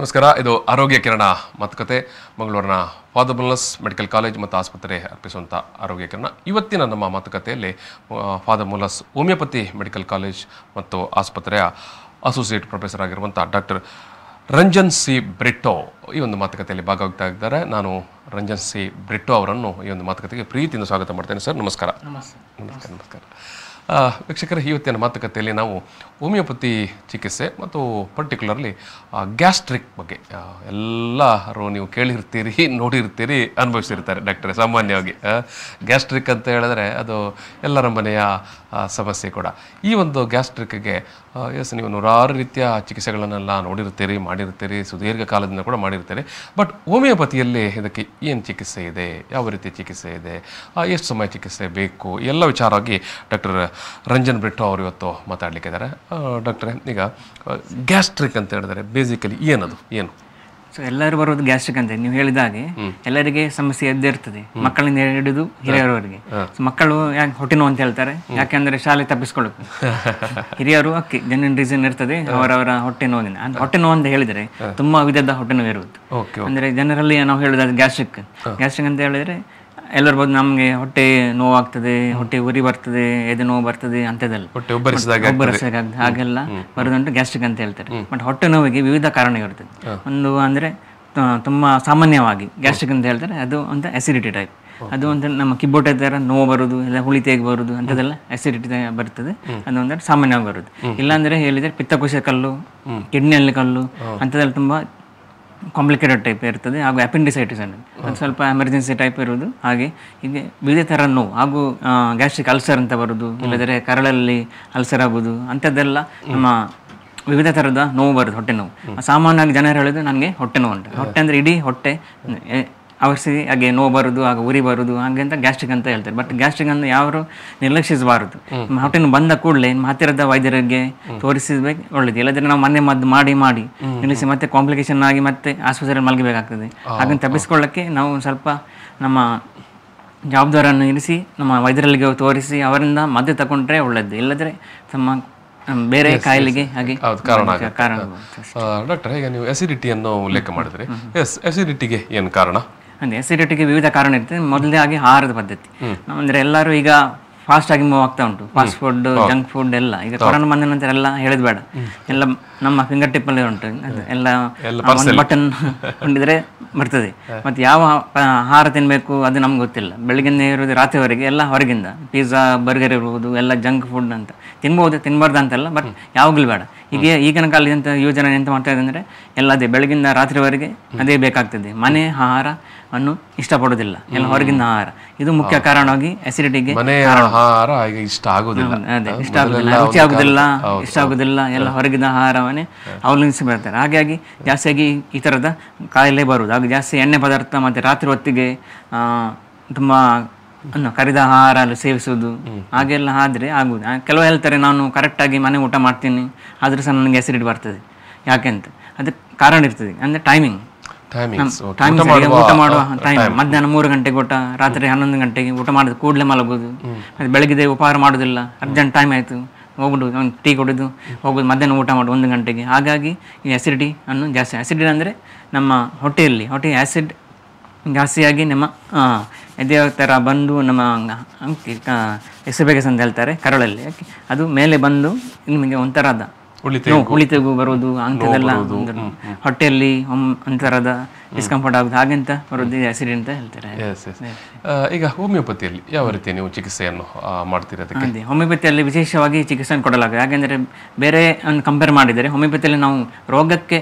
ನಮಸ್ಕಾರ. ಇದು ಆರೋಗ್ಯ ಕಿರಣ ಮಾತುಕತೆ. ಮಂಗಳೂರಿನ ಫಾದರ್ ಮುಲ್ಲಸ್ ಮೆಡಿಕಲ್ ಕಾಲೇಜ್ ಮತ್ತು ಆಸ್ಪತ್ರೆ ಅರ್ಪಿಸುವಂಥ ಆರೋಗ್ಯ ಕಿರಣ. ಇವತ್ತಿನ ನಮ್ಮ ಮಾತುಕತೆಯಲ್ಲಿ father Muller's homeopathy medical college ಮತ್ತು ಆಸ್ಪತ್ರೆಯ ಅಸೋಸಿಯೇಟ್ ಪ್ರೊಫೆಸರ್ ಆಗಿರುವಂಥ ಡಾಕ್ಟರ್ ರಂಜನ್ ಸಿ ಬ್ರಿಟ್ಟೋ ಈ ಒಂದು ಮಾತುಕತೆಯಲ್ಲಿ ಭಾಗವಹಿಸ್ತಾ ಇದ್ದಾರೆ. ನಾನು ರಂಜನ್ ಸಿ ಬ್ರಿಟ್ಟೋ ಅವರನ್ನು ಈ ಒಂದು ಮಾತುಕತೆಗೆ ಪ್ರೀತಿಯಿಂದ ಸ್ವಾಗತ ಮಾಡ್ತೇನೆ. ಸರ್ ನಮಸ್ಕಾರ. ನಮಸ್ಕಾರ. ವೀಕ್ಷಕರೇ, ಇವತ್ತಿನ ಮಾತುಕತೆಯಲ್ಲಿ ನಾವು ಹೋಮಿಯೋಪತಿ ಚಿಕಿತ್ಸೆ ಮತ್ತು ಪರ್ಟಿಕ್ಯುಲರ್ಲಿ ಗ್ಯಾಸ್ಟ್ರಿಕ್ ಬಗ್ಗೆ ಎಲ್ಲರೂ ನೀವು ಕೇಳಿರ್ತೀರಿ, ನೋಡಿರ್ತೀರಿ, ಅನುಭವಿಸಿರ್ತಾರೆ ಡಾಕ್ಟ್ರೆ. ಸಾಮಾನ್ಯವಾಗಿ ಗ್ಯಾಸ್ಟ್ರಿಕ್ ಅಂತ ಹೇಳಿದ್ರೆ ಅದು ಎಲ್ಲರ ಮನೆಯ ಸಮಸ್ಯೆ ಕೂಡ. ಈ ಒಂದು ಗ್ಯಾಸ್ಟ್ರಿಕ್ಗೆ ನೀವು ನೂರಾರು ರೀತಿಯ ಚಿಕಿತ್ಸೆಗಳನ್ನೆಲ್ಲ ನೋಡಿರ್ತೀರಿ, ಮಾಡಿರ್ತೀರಿ, ಸುದೀರ್ಘ ಕಾಲದಿಂದ ಕೂಡ ಮಾಡಿರ್ತೀರಿ. ಬಟ್ ಹೋಮಿಯೋಪತಿಯಲ್ಲಿ ಇದಕ್ಕೆ ಏನು ಚಿಕಿತ್ಸೆ ಇದೆ, ಯಾವ ರೀತಿಯ ಚಿಕಿತ್ಸೆ ಇದೆ, ಎಷ್ಟು ಸಮಯ ಚಿಕಿತ್ಸೆ ಬೇಕು, ಎಲ್ಲ ವಿಚಾರವಾಗಿ ಡಾಕ್ಟರ್ ರಂಜನ್ ಬ್ರಿಟ್ಟೋ ಅವರು ಇವತ್ತು ಮಾತಾಡಲಿಕ್ಕಿದ್ದಾರೆ. ಡಾಕ್ಟ್ರೆ, ಈಗ ಗ್ಯಾಸ್ಟ್ರಿಕ್ ಅಂತ ಹೇಳಿದ್ರೆ ಬೇಸಿಕಲಿ ಏನದು, ಏನು? ಸೊ ಎಲ್ಲರೂ ಬರೋದು ಗ್ಯಾಸ್ಟ್ರಿಕ್ ಅಂತ ನೀವು ಹೇಳಿದ ಹಾಗೆ ಎಲ್ಲರಿಗೆ ಸಮಸ್ಯೆ ಎದ್ದೇ ಇರ್ತದೆ, ಮಕ್ಕಳಿಂದ ಹಿಡಿದು ಹಿರಿಯರವರೆಗೆ. ಮಕ್ಕಳು ಯಾಕೆ ಹೊಟ್ಟೆ ನೋವು ಅಂತ ಹೇಳ್ತಾರೆ, ಯಾಕೆಂದ್ರೆ ಶಾಲೆ ತಪ್ಪಿಸ್ಕೊಳ್ಳೋದು. ಹಿರಿಯರು ಅಕ್ಕಿ ಜೆನ್ಯೂನ್ ರೀಸನ್ ಇರ್ತದೆ ಅವರವರ ಹೊಟ್ಟೆ ನೋವಿನ. ಹೊಟ್ಟೆ ನೋವು ಅಂತ ಹೇಳಿದ್ರೆ ತುಂಬಾ ವಿಧದ ಹೊಟ್ಟೆ ನೋವು ಇರುವುದು. ಅಂದ್ರೆ ಜನರಲ್ಲಿ ನಾವು ಹೇಳುದು ಗ್ಯಾಸ್ಟ್ರಿಕ್ ಅಂತ ಹೇಳಿದ್ರೆ ಎಲ್ಲರೂ ಬಂದು ನಮಗೆ ಹೊಟ್ಟೆ ನೋವಾಗ್ತದೆ, ಹೊಟ್ಟೆ ಉರಿ ಬರ್ತದೆ, ಎದೆ ನೋವು ಬರ್ತದೆ ಅಂತದೆಲ್ಲ ಹಾಗೆಲ್ಲ ಬರೋದಂಟು ಗ್ಯಾಸ್ಟ್ರಿಕ್ ಅಂತ ಹೇಳ್ತಾರೆ. ಬಟ್ ಹೊಟ್ಟೆ ನೋವಿಗೆ ವಿವಿಧ ಕಾರಣಗಳಿರ್ತದೆ. ಒಂದು ಅಂದ್ರೆ ತುಂಬಾ ಸಾಮಾನ್ಯವಾಗಿ ಗ್ಯಾಸ್ಟ್ರಿಕ್ ಅಂತ ಹೇಳ್ತಾರೆ ಅದು ಒಂದು ಅಸಿಡಿಟಿ ಟೈಪ್. ಅದು ಒಂದು ನಮ್ಮ ಕಿಬ್ಬೊಟ್ಟೆ ಥರ ನೋವು ಬರೋದು, ಇಲ್ಲ ಹುಳಿತೆಗೆ ಬರೋದು ಅಂಥದ್ದೆಲ್ಲ ಅಸಿಡಿಟಿ ಬರ್ತದೆ. ಅದು ಅಂದ್ರೆ ಸಾಮಾನ್ಯವಾಗಿ ಬರೋದು. ಇಲ್ಲಾಂದ್ರೆ ಹೇಳಿದ್ರೆ ಪಿತ್ತಕೋಶ ಕಲ್ಲು, ಕಿಡ್ನಿಯಲ್ಲಿ ಕಲ್ಲು ಅಂಥದ್ದೆಲ್ಲ ತುಂಬಾ ಕಾಂಪ್ಲಿಕೇಟೆಡ್ ಟೈಪ್ ಇರ್ತದೆ. ಹಾಗೂ ಅಪೆಂಡಿಸೈಟಿಸ್ ಅನ್ನೋದು ಅದು ಸ್ವಲ್ಪ ಎಮರ್ಜೆನ್ಸಿ ಟೈಪ್ ಇರೋದು. ಹಾಗೆ ಹೀಗೆ ವಿವಿಧ ಥರ ನೋವು ಹಾಗೂ ಗ್ಯಾಸ್ಟ್ರಿಕ್ ಅಲ್ಸರ್ ಅಂತ ಬರೋದು, ಇಲ್ಲದ್ರೆ ಕರಳಲ್ಲಿ ಅಲ್ಸರ್ ಆಗೋದು ಅಂಥದ್ದೆಲ್ಲ ನಮ್ಮ ವಿವಿಧ ಥರದ ನೋವು ಬರೋದು, ಹೊಟ್ಟೆ ನೋವು. ಸಾಮಾನ್ಯವಾಗಿ ಜನರು ಹೇಳೋದು ನನಗೆ ಹೊಟ್ಟೆ ನೋವು ಅಂತ. ಹೊಟ್ಟೆ ಅಂದರೆ ಇಡೀ ಹೊಟ್ಟೆ ಅವಶ್ಯ ಹಾಗೆ ನೋವು ಬರೋದು, ಆಗ ಉರಿ ಬರೋದು, ಹಾಗೆ ಅಂತ ಗ್ಯಾಸ್ಟ್ರಿಕ್ ಅಂತ ಹೇಳ್ತಾರೆ. ಬಟ್ ಗ್ಯಾಸ್ಟ್ರಿಕ್ ಅನ್ನು ಯಾರು ನಿರ್ಲಕ್ಷಿಸಬಾರದು. ಹೊಟ್ಟೆ ನೋವು ಬಂದ ಕೂಡಲೇ ನಿಮ್ಮ ಹತ್ತಿರದ ವೈದ್ಯರಿಗೆ ತೋರಿಸಬೇಕು ಒಳ್ಳೇದು. ಇಲ್ಲದ್ರೆ ನಾವು ಮನೆ ಮದ್ದು ಮಾಡಿ ನಿಲ್ಲಿಸಿ ಮತ್ತೆ ಕಾಂಪ್ಲಿಕೇಶನ್ ಆಗಿ ಮತ್ತೆ ಆಸ್ಪತ್ರೆಯಲ್ಲಿ ಮಲಗಬೇಕಾಗ್ತದೆ. ಹಾಗಂತ ತಪ್ಪಿಸ್ಕೊಳ್ಳೋಕ್ಕೆ ನಾವು ಸ್ವಲ್ಪ ನಮ್ಮ ಜವಾಬ್ದಾರಿಯನ್ನು ಇರಿಸಿ ನಮ್ಮ ವೈದ್ಯರಿಗೆ ತೋರಿಸಿ ಅವರಿಂದ ಮದ್ದು ತಗೊಂಡ್ರೆ ಒಳ್ಳೇದು. ಇಲ್ಲದ್ರೆ ನಮ್ಮ ಬೇರೆ ಕಾಯಿಲೆಗೆ ಹಾಗೆ ಕಾರಣ. ಡಾಕ್ಟರ್, ಈಗ ನೀವು ಅಸಿಡಿಟಿಯನ್ನು ಉಲ್ಲೇಖ ಮಾಡಿದ್ರಿ. ಅಸಿಡಿಟಿಗೆ ಏನು ಕಾರಣ? ಅದೇ ಅಸಿಡಿಟಿಗೆ ವಿವಿಧ ಕಾರಣ ಇರ್ತದೆ. ಮೊದಲೇ ಆಗಿ ಆಹಾರದ ಪದ್ಧತಿ. ಅಂದ್ರೆ ಎಲ್ಲರೂ ಈಗ ಫಾಸ್ಟ್ ಆಗಿ ಮೂವ್ ಆಗ್ತಾ ಉಂಟು. ಫಾಸ್ಟ್ ಫುಡ್, ಜಂಕ್ ಫುಡ್ ಎಲ್ಲ ಈಗ ಕೊರೋನಾ ಬಂದ ನಂತರ ಎಲ್ಲ ಹೇಳದ್ ಬೇಡ, ಎಲ್ಲ ನಮ್ಮ ಫಿಂಗರ್ ಟಿಪ್ ಅಲ್ಲಿ ಉಂಟು. ಎಲ್ಲ ಬಟನ್ ಹೊಂದಿದ್ರೆ ಬರ್ತದೆ. ಮತ್ತೆ ಯಾವ ಆಹಾರ ತಿನ್ಬೇಕು ಅದು ನಮ್ಗೆ ಗೊತ್ತಿಲ್ಲ. ಬೆಳಗಿಂದ ಇರೋದು ರಾತ್ರಿವರೆಗೆ ಎಲ್ಲ ಹೊರಗಿಂದ ಪಿಜ್ಜಾ, ಬರ್ಗರ್ ಇರ್ಬೋದು, ಎಲ್ಲ ಜಂಕ್ ಫುಡ್ ಅಂತ ತಿನ್ಬಹುದು, ತಿನ್ಬಾರ್ದು ಅಂತಲ್ಲ, ಬಟ್ ಯಾವಾಗಲೂ ಬೇಡ. ಈಗಿನ ಕಾಲದಂತ ಯೋಜನೆ ಎಂತ ಮಾಡ್ತಾ ಇದೆ ಅಂದ್ರೆ ಎಲ್ಲ ಅದೇ ಬೆಳಗಿಂದ ರಾತ್ರಿವರೆಗೆ ಅದೇ ಬೇಕಾಗ್ತದೆ. ಮನೆ ಆಹಾರ ಅನ್ನು ಇಷ್ಟಪಡೋದಿಲ್ಲ, ಎಲ್ಲ ಹೊರಗಿನ ಆಹಾರ. ಇದು ಮುಖ್ಯ ಕಾರಣವಾಗಿ ಅಸಿಡಿಟಿಗೆ. ಇಷ್ಟ ಆಗುದಿಲ್ಲ, ರುಚಿ ಆಗುದಿಲ್ಲ, ಇಷ್ಟ ಆಗುದಿಲ್ಲ, ಎಲ್ಲ ಹೊರಗಿನ ಆಹಾರವನ್ನೇ ಅವಲಂಬಿಸಿ ಬರ್ತಾರೆ. ಹಾಗಾಗಿ ಜಾಸ್ತಿಯಾಗಿ ಈ ತರದ ಕಾಯಿಲೆ ಬರುವುದು. ಹಾಗೆ ಜಾಸ್ತಿ ಎಣ್ಣೆ ಪದಾರ್ಥ ಮತ್ತೆ ರಾತ್ರಿ ಹೊತ್ತಿಗೆ ತುಂಬಾ ಕರಿದ ಆಹಾರ ಸೇವಿಸುವುದು ಹಾಗೆಲ್ಲ ಆದ್ರೆ ಆಗುದು. ಕೆಲವು ಹೇಳ್ತಾರೆ ನಾನು ಕರೆಕ್ಟಾಗಿ ಮನೆ ಊಟ ಮಾಡ್ತೀನಿ ಆದ್ರೂ ಸಹ ನನಗೆ ಅಸಿಡಿಟಿ ಬರ್ತದೆ. ಯಾಕೆಂತ ಅದಕ್ಕೆ ಕಾರಣ ಇರ್ತದೆ. ಅಂದ್ರೆ ಟೈಮಿಂಗ್, ಊಟ ಮಾಡುವ ಟೈಮ್. ಮಧ್ಯಾಹ್ನ 3 ಗಂಟೆಗೆ ಊಟ, ರಾತ್ರಿ 11 ಗಂಟೆಗೆ ಊಟ ಮಾಡಿದ ಕೂಡಲೇ ಮಲಗೋದು. ಮತ್ತೆ ಬೆಳಗ್ಗೆ ಉಪಹಾರ ಮಾಡೋದಿಲ್ಲ, ಅರ್ಜೆಂಟ್ ಟೈಮ್ ಆಯಿತು ಹೋಗ್ಬಿಡು, ಒಂದು ಟೀ ಕುಡಿದು ಹೋಗೋದು, ಮಧ್ಯಾಹ್ನ ಊಟ ಮಾಡೋದು 1 ಗಂಟೆಗೆ. ಹಾಗಾಗಿ ಈ ಅಸಿಡಿಟಿ ಅನ್ನು ಜಾಸ್ತಿ. ಅಸಿಡಿಟಿ ಅಂದರೆ ನಮ್ಮ ಹೊಟ್ಟೆಯಲ್ಲಿ ಆ್ಯಸಿಡ್ ಜಾಸ್ತಿಯಾಗಿ ನಮ್ಮ ಇದೇ ಥರ ಬಂದು ನಮ್ಮ ಎಸೆಬೇಕಸ್ ಅಂತ ಹೇಳ್ತಾರೆ ಕರಳಲ್ಲಿ, ಅದು ಮೇಲೆ ಬಂದು ನಿಮಗೆ ಒಂಥರದ ಉಳಿತೆಗೂ ಬರೋದು ಅಂಥದ್ದೆಲ್ಲ, ಹೊಟ್ಟೆಯಲ್ಲಿ ಒಂಥರದ ಡಿಸ್ಕಂಫರ್ಟ್ ಆಗೋದು, ಹಾಗೆಂತ ಬರೋದು ಆಸಿಡ್ ಅಂತ ಹೇಳ್ತಾರೆ. ಈಗ ಹೋಮಿಯೋಪತಿಯಲ್ಲಿ ಯಾವ ರೀತಿ ನೀವು ಚಿಕಿತ್ಸೆಯನ್ನು ಮಾಡ್ತೀರಿ? ಅದೇ ಹೋಮಿಯೋಪತಿಯಲ್ಲಿ ವಿಶೇಷವಾಗಿ ಚಿಕಿತ್ಸೆಯನ್ನು ಕೊಡಲಾಗುತ್ತೆ. ಯಾಕೆಂದರೆ ಬೇರೆ ಕಂಪೇರ್ ಮಾಡಿದರೆ ಹೋಮಿಯೋಪತಿಯಲ್ಲಿ ನಾವು ರೋಗಕ್ಕೆ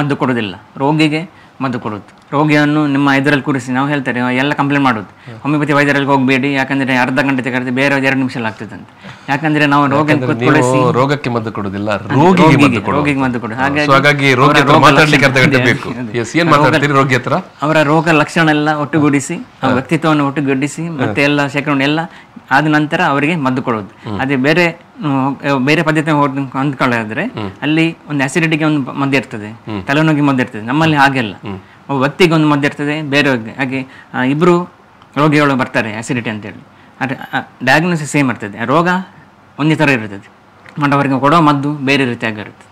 ಮದ್ದು ಕೊಡೋದಿಲ್ಲ, ರೋಗಿಗೆ ಮದ್ದು ಕೊಡೋದು. ರೋಗಿಯನ್ನು ನಿಮ್ಮ ಎದುರಲ್ಲಿ ಕೂರಿಸಿ ನಾವು ಹೇಳ್ತಾರೆ ಎಲ್ಲ ಕಂಪ್ಲೇಂಟ್ ಮಾಡೋದು. ಹೋಮಿಯೋಪತಿ ವೈದ್ಯರಲ್ಲಿ ಹೋಗಬೇಡಿ, ಯಾಕಂದ್ರೆ ಅರ್ಧ ಗಂಟೆ ತೆಗೆದು ಬೇರೆ 2 ನಿಮಿಷ ಆಗ್ತದೆ ಅಂತ. ಯಾಕಂದ್ರೆ ನಾವು ರೋಗಕ್ಕೆ ಮದ್ದು ಕೊಡೋದಿಲ್ಲ, ರೋಗಿಗೆ ಮದ್ದು ಕೊಡೋದು. ಹಾಗಾಗಿ ಅವರ ರೋಗ ಲಕ್ಷಣ ಎಲ್ಲ ಒಟ್ಟುಗೂಡಿಸಿ, ವ್ಯಕ್ತಿತ್ವವನ್ನು ಒಟ್ಟುಗೂಡಿಸಿ ಮತ್ತೆ ಎಲ್ಲ ಶೇಖರಣೆ ಎಲ್ಲ ಆದ ನಂತರ ಅವರಿಗೆ ಮದ್ದು ಕೊಡೋದು. ಅದೇ ಬೇರೆ ಪದ್ಧತಿ ಅಂದ್ಕೊಳ್ಳೋದ್ರೆ ಅಲ್ಲಿ ಒಂದು ಅಸಿಡಿಟಿಗೆ ಒಂದು ಮದ್ದು ಇರ್ತದೆ, ತಲೆನೋವಿಗೆ ಮದ್ದು ಇರ್ತದೆ. ನಮ್ಮಲ್ಲಿ ಹಾಗೆಲ್ಲ ಒಬ್ಬ ವ್ಯಕ್ತಿಗೆ ಒಂದು ಮದ್ದು ಇರ್ತದೆ, ಬೇರೆ ಹಾಗೆ ಇಬ್ರು ರೋಗಿಗಳು ಬರ್ತಾರೆ ಅಸಿಡಿಟಿ ಅಂತೇಳಿ, ಡಯಾಗ್ನೋಸಿಸ್ ಸೇಮ್ ಇರ್ತದೆ, ರೋಗ ಒಂದೇ ಥರ ಇರ್ತದೆ, ಬಟ್ ಅವರಿಗೆ ಕೊಡೋ ಮದ್ದು ಬೇರೆ ರೀತಿಯಾಗಿರುತ್ತೆ.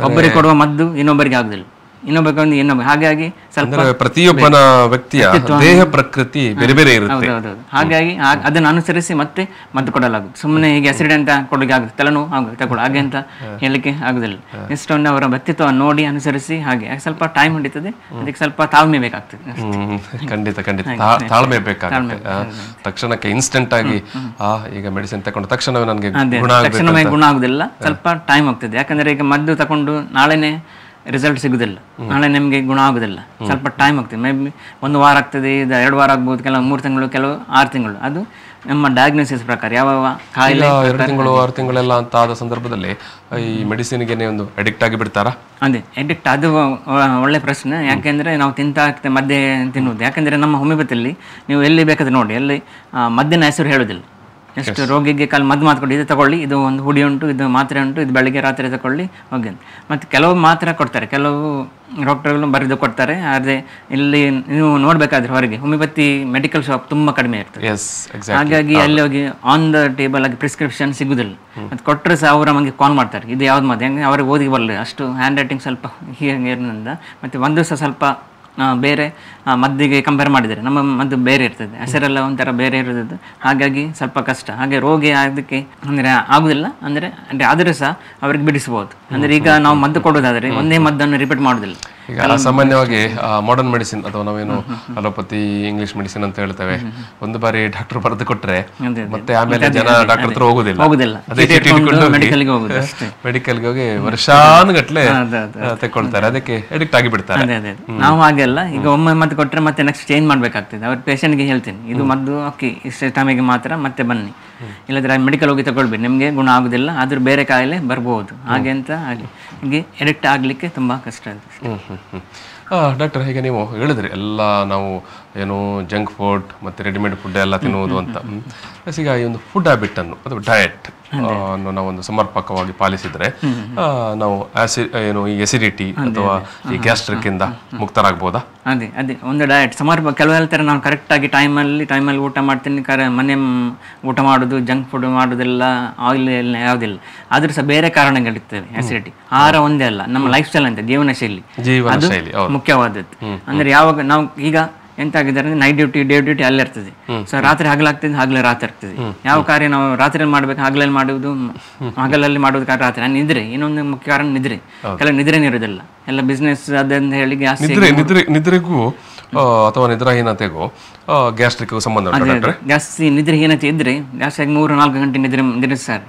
ಒಬ್ಬರಿಗೆ ಕೊಡುವ ಮದ್ದು ಇನ್ನೊಬ್ಬರಿಗೆ ಆಗುದಿಲ್ಲ. ಇನ್ನೊಬ್ಬ ಇನ್ನೊಬ್ಬ, ಹಾಗಾಗಿ ಸ್ವಲ್ಪ ಪ್ರತಿಯೊಬ್ಬನ ವ್ಯಕ್ತಿಯ ದೇಹ ಪ್ರಕೃತಿ ಬೇರೆ ಬೇರೆ ಇರುತ್ತೆ. ಹೌದೌದು. ಹಾಗಾಗಿ ಅದನ್ನು ಅನುಸರಿಸಿ ಮತ್ತೆ ಮದ್ದು ಕೊಡಲಾಗುತ್ತೆ. ಸುಮ್ಮನೆ ಹೀಗೆ ಹೆಸರಿಡೆ ಅಂತ ಕೊಡಲಿಕ್ಕೆ ಆಗುತ್ತೆ, ತಲೆನೋವು ಆಗುತ್ತೆ ತಗೊಳ್ಳಿ ಹಾಗೆ ಅಂತ ಹೇಳಲಿಕ್ಕೆ ಆಗುದಿಲ್ಲ. ಇಷ್ಟೊಂದು ಅವರ ವ್ಯಕ್ತಿತ್ವ ನೋಡಿ ಅನುಸರಿಸಿ ಹಾಗೆ ಸ್ವಲ್ಪ ಟೈಮ್ ಹಿಡಿತದೆ, ಅದಕ್ಕೆ ಸ್ವಲ್ಪ ತಾಳ್ಮೆ ಬೇಕಾಗ್ತದೆ. ಖಂಡಿತ ಖಂಡಿತ ತಾಳ್ಮೆ ಬೇಕಾಗುತ್ತೆ. ತಕ್ಷಣಕ್ಕೆ ಇನ್ಸ್ಟೆಂಟ್ ಆಗಿ ಈಗ ಮೆಡಿಸಿನ್ ತಗೊಂಡು ತಕ್ಷಣವೇ ನನಗೆ ತಕ್ಷಣವೇ ಗುಣ ಆಗುದಿಲ್ಲ, ಸ್ವಲ್ಪ ಟೈಮ್ ಹೋಗ್ತದೆ. ಯಾಕಂದ್ರೆ ಈಗ ಮದ್ದು ತಗೊಂಡು ನಾಳೆನೆ ರಿಸಲ್ಟ್ ಸಿಗುದಿಲ್ಲ, ನಾಳೆ ನಿಮಗೆ ಗುಣ ಆಗುದಿಲ್ಲ, ಸ್ವಲ್ಪ ಟೈಮ್ ಆಗ್ತದೆ. ಮೇ ಬಿ 1 ವಾರ ಆಗ್ತದೆ, ಇದು 2 ವಾರ ಆಗ್ಬೋದು, ಕೆಲವು 3 ತಿಂಗಳು, ಕೆಲವು 6 ತಿಂಗಳು. ಅದು ನಮ್ಮ ಡಯಾಗ್ನೋಸಿಸ್ ಪ್ರಕಾರ ಯಾವ ಕಾಯಿಲೆ. 2 ತಿಂಗಳು 6 ತಿಂಗಳೆಲ್ಲ ಅಂತ ಆದ ಸಂದರ್ಭದಲ್ಲಿ ಈ ಮೆಡಿಸಿನ್ಗೆ ಒಂದು ಅಡಿಕ್ಟ್ ಆಗಿ ಬಿಡ್ತಾರಾ? ಅದೇ ಅಡಿಕ್ಟ್, ಅದು ಒಳ್ಳೆ ಪ್ರಶ್ನೆ. ಯಾಕೆಂದ್ರೆ ನಾವು ಆಗ್ತದೆ ಮದ್ದೆ ತಿನ್ನುವುದು. ಯಾಕಂದ್ರೆ ನಮ್ಮ ಹೋಮಿಯೋಪತಿಯಲ್ಲಿ ನೀವು ಎಲ್ಲಿ ಬೇಕಾದ್ರೆ ನೋಡಿ, ಎಲ್ಲಿ ಮದ್ದಿನ ಹೆಸರು ಹೇಳುದಿಲ್ಲ. ಎಷ್ಟು ರೋಗಿಗೆ ಮದ್ದು ಮಾತ್ಕೊಂಡು ಇದು ತಗೊಳ್ಳಿ, ಇದು ಒಂದು ಹುಡಿ ಉಂಟು, ಇದು ಮಾತ್ರೆ ಉಂಟು, ಇದು ಬೆಳಿಗ್ಗೆ ರಾತ್ರಿ ತಗೊಳ್ಳಿ ಹೋಗಿ ಅಂತ. ಮತ್ತು ಕೆಲವು ಮಾತ್ರ ಕೊಡ್ತಾರೆ, ಕೆಲವು ಡಾಕ್ಟರ್ಗಳು ಬರೆದು ಕೊಡ್ತಾರೆ. ಆದರೆ ಇಲ್ಲಿ ನೀವು ನೋಡ್ಬೇಕಾದ್ರೆ ಹೊರಗೆ ಹೋಮಿಯೋಪತಿ ಮೆಡಿಕಲ್ ಶಾಪ್ ತುಂಬಾ ಕಡಿಮೆ ಇರ್ತದೆ. ಹಾಗಾಗಿ ಅಲ್ಲಿ ಹೋಗಿ ಆನ್ ದ ಟೇಬಲ್ ಆಗಿ ಪ್ರಿಸ್ಕ್ರಿಪ್ಷನ್ ಸಿಗುದಿಲ್ಲ. ಮತ್ತು ಕೊಟ್ಟರೆ ಸಹ ಅವರು ನಮಗೆ ಕಾಲ್ ಮಾಡ್ತಾರೆ, ಇದು ಯಾವ್ದು ಮದ್ದು, ಹೆಂಗೆ ಅವ್ರಿಗೆ ಓದಿ ಬರಲಿ, ಅಷ್ಟು ಹ್ಯಾಂಡ್ ರೈಟಿಂಗ್ ಸ್ವಲ್ಪ ಹೀಗಿರೋದ್ರಿಂದ. ಮತ್ತು ಒಂದು ಸಹ ಸ್ವಲ್ಪ ಬೇರೆ ಮದ್ದಿಗೆ ಕಂಪೇರ್ ಮಾಡಿದರೆ ನಮ್ಮ ಮದ್ದು ಬೇರೆ ಇರ್ತದೆ, ಹೆಸರೆಲ್ಲ ಒಂಥರ ಬೇರೆ ಇರೋದು. ಹಾಗಾಗಿ ಸ್ವಲ್ಪ ಕಷ್ಟ. ಹಾಗೆ ರೋಗಿ ಅದಕ್ಕೆ ಅಂದರೆ ಆಗುದಿಲ್ಲ, ಅಂದರೆ ಆದರೂ ಸಹ ಅವ್ರಿಗೆ ಬಿಡಿಸ್ಬೋದು. ಅಂದರೆ ಈಗ ನಾವು ಮದ್ದು ಕೊಡೋದಾದರೆ ಒಂದೇ ಮದ್ದನ್ನು ರಿಪೀಟ್ ಮಾಡೋದಿಲ್ಲ. ಈಗ ಸಾಮಾನ್ಯವಾಗಿ ಮಾಡರ್ನ್ ಮೆಡಿಸಿನ್ ಅಥವಾ ನಾವೇನು ಅಲೋಪತಿ ಇಂಗ್ಲಿಷ್ ಮೆಡಿಸಿನ್ ಅಂತ ಹೇಳ್ತೇವೆ, ಒಂದು ಬಾರಿ ಡಾಕ್ಟರ್ ಬರೆದು ಕೊಟ್ರೆ ಮತ್ತೆ ಆಮೇಲೆ ಜನ ಡಾಕ್ಟರ್ ಹತ್ರ ಹೋಗುದಿಲ್ಲ, ಮೆಡಿಕಲ್ಗೆ ಹೋಗಿ ವರ್ಷಾನುಗಟ್ಲೆ ತಗೊಳ್ತಾರೆ, ಅದಕ್ಕೆ ಅಡಿಕ್ಟ್ ಆಗಿ ಬಿಡ್ತಾರೆ. ನಾವು ಹಾಗೆಲ್ಲ ಈಗ ಒಮ್ಮೆ ಮದ್ದು ಕೊಟ್ಟರೆ ಮತ್ತೆ ನೆಕ್ಸ್ಟ್ ಚೇಂಜ್ ಮಾಡಬೇಕಾಗ್ತದೆ. ಅವ್ರ ಪೇಷಂಟ್ಗೆ ಹೇಳ್ತೀನಿ, ಇದು ಮದ್ದು ಓಕೆ ಇಷ್ಟೇ ಟೈಮಿಗೆ ಮಾತ್ರ ಮತ್ತೆ ಬನ್ನಿ, ಇಲ್ಲದ್ರೆ ಮೆಡಿಕಲ್ ಹೋಗಿ ತಗೊಳ್ಬೇಡಿ, ನಿಮಗೆ ಗುಣ ಆಗುದಿಲ್ಲ, ಆದ್ರೂ ಬೇರೆ ಕಾಯಿಲೆ ಬರ್ಬೋದು ಹಾಗೆ ಅಂತ. ಹಾಗೆ ಹೀಗೆ ಎಡಿಕ್ಟ್ ಆಗಲಿಕ್ಕೆ ತುಂಬ ಕಷ್ಟ ಆಗುತ್ತೆ. ಡಾಕ್ಟರ್, ಈಗ ನೀವು ಹೇಳಿದ್ರಿ ಎಲ್ಲ ನಾವು ಏನು ಜಂಕ್ ಫುಡ್ ಮತ್ತು ರೆಡಿಮೇಡ್ ಫುಡ್ ಎಲ್ಲ ತಿನ್ನುವುದು ಅಂತ. ಈಗ ಈ ಒಂದು ಫುಡ್ ಹ್ಯಾಬಿಟನ್ನು ಅಥವಾ ಡಯಟ್ ಅನ್ನು ನಾವೊಂದು ಸಮರ್ಪಕವಾಗಿ ಪಾಲಿಸಿದರೆ ನಾವು ಈ ಎಸಿಡಿಟಿ ಅಥವಾ ಈ ಗ್ಯಾಸ್ಟ್ರಿಕ್ ಇಂದ ಮುಕ್ತರಾಗ್ಬೋದಾ? ಅದೇ ಒಂದು ಡಯಟ್ ಸಮರ್ಪಕ. ಕೆಲವು ಹೇಳ್ತಾರೆ ನಾನು ಕರೆಕ್ಟಾಗಿ ಟೈಮಲ್ಲಿ ಊಟ ಮಾಡ್ತೀನಿ, ಮನೆ ಊಟ ಮಾಡೋದು, ಜಂಕ್ ಫುಡ್ ಮಾಡೋದಿಲ್ಲ, ಆಯಿಲ್ ಎಲ್ಲ ಯಾವುದಿಲ್ಲ. ಆದ್ರೂ ಸಹ ಬೇರೆ ಕಾರಣಗಳಿರ್ತವೆ ಎಸಿಡಿಟಿ. ಆಹಾರ ಒಂದೇ ಅಲ್ಲ, ನಮ್ಮ ಲೈಫ್ ಸ್ಟೈಲ್ ಅಂತ ಜೀವನ ಶೈಲಿ ಮುಖ್ಯವಾದದ್ದು. ಅಂದ್ರೆ ಯಾವಾಗ ನಾವು ಈಗ ಎಂತ ಆಗಿದ್ದಾರೆ ಅಂದ್ರೆ ನೈಟ್ ಡ್ಯೂಟಿ ಡೇ ಡ್ಯೂಟಿ ಅಲ್ಲೇ ಇರ್ತದೆ. ಸೊ ರಾತ್ರಿ ಹಗಲಾಗ್ತದೆ, ಹಗಲೇ ರಾತ್ರಿ ಆಗ್ತದೆ. ಯಾವ ಕಾರ್ಯ ನಾವು ರಾತ್ರಿಯಲ್ಲಿ ಮಾಡ್ಬೇಕು, ಹಗಲಲ್ಲಿ ಮಾಡುವುದು, ಹಗಲಲ್ಲಿ ಮಾಡುವುದು ಕಾರಣ ರಾತ್ರಿ. ನಿದ್ರೆ ಇನ್ನೊಂದು ಮುಖ್ಯ ಕಾರಣ ನಿದ್ರೆ. ಕೆಲವು ನಿದ್ರೆನೇ ಇರೋದಿಲ್ಲ, ಎಲ್ಲ ಬಿಸ್ನೆಸ್ ಅದಂತ ಹೇಳಿ ನಿದ್ರೆಗೂ ಅಥವಾ ನಿದ್ರಾಹೀನತೆಗೂ ಗ್ಯಾಸ್ಟ್ರಿಕ್ ಸಂಬಂಧ. ಜಾಸ್ತಿ ನಿದ್ರೆಹೀನತೆ ಇದ್ರೆ ಜಾಸ್ತಿಯಾಗಿ 3-4 ಗಂಟೆ ನಿದ್ರಿಸ್ತಾರೆ.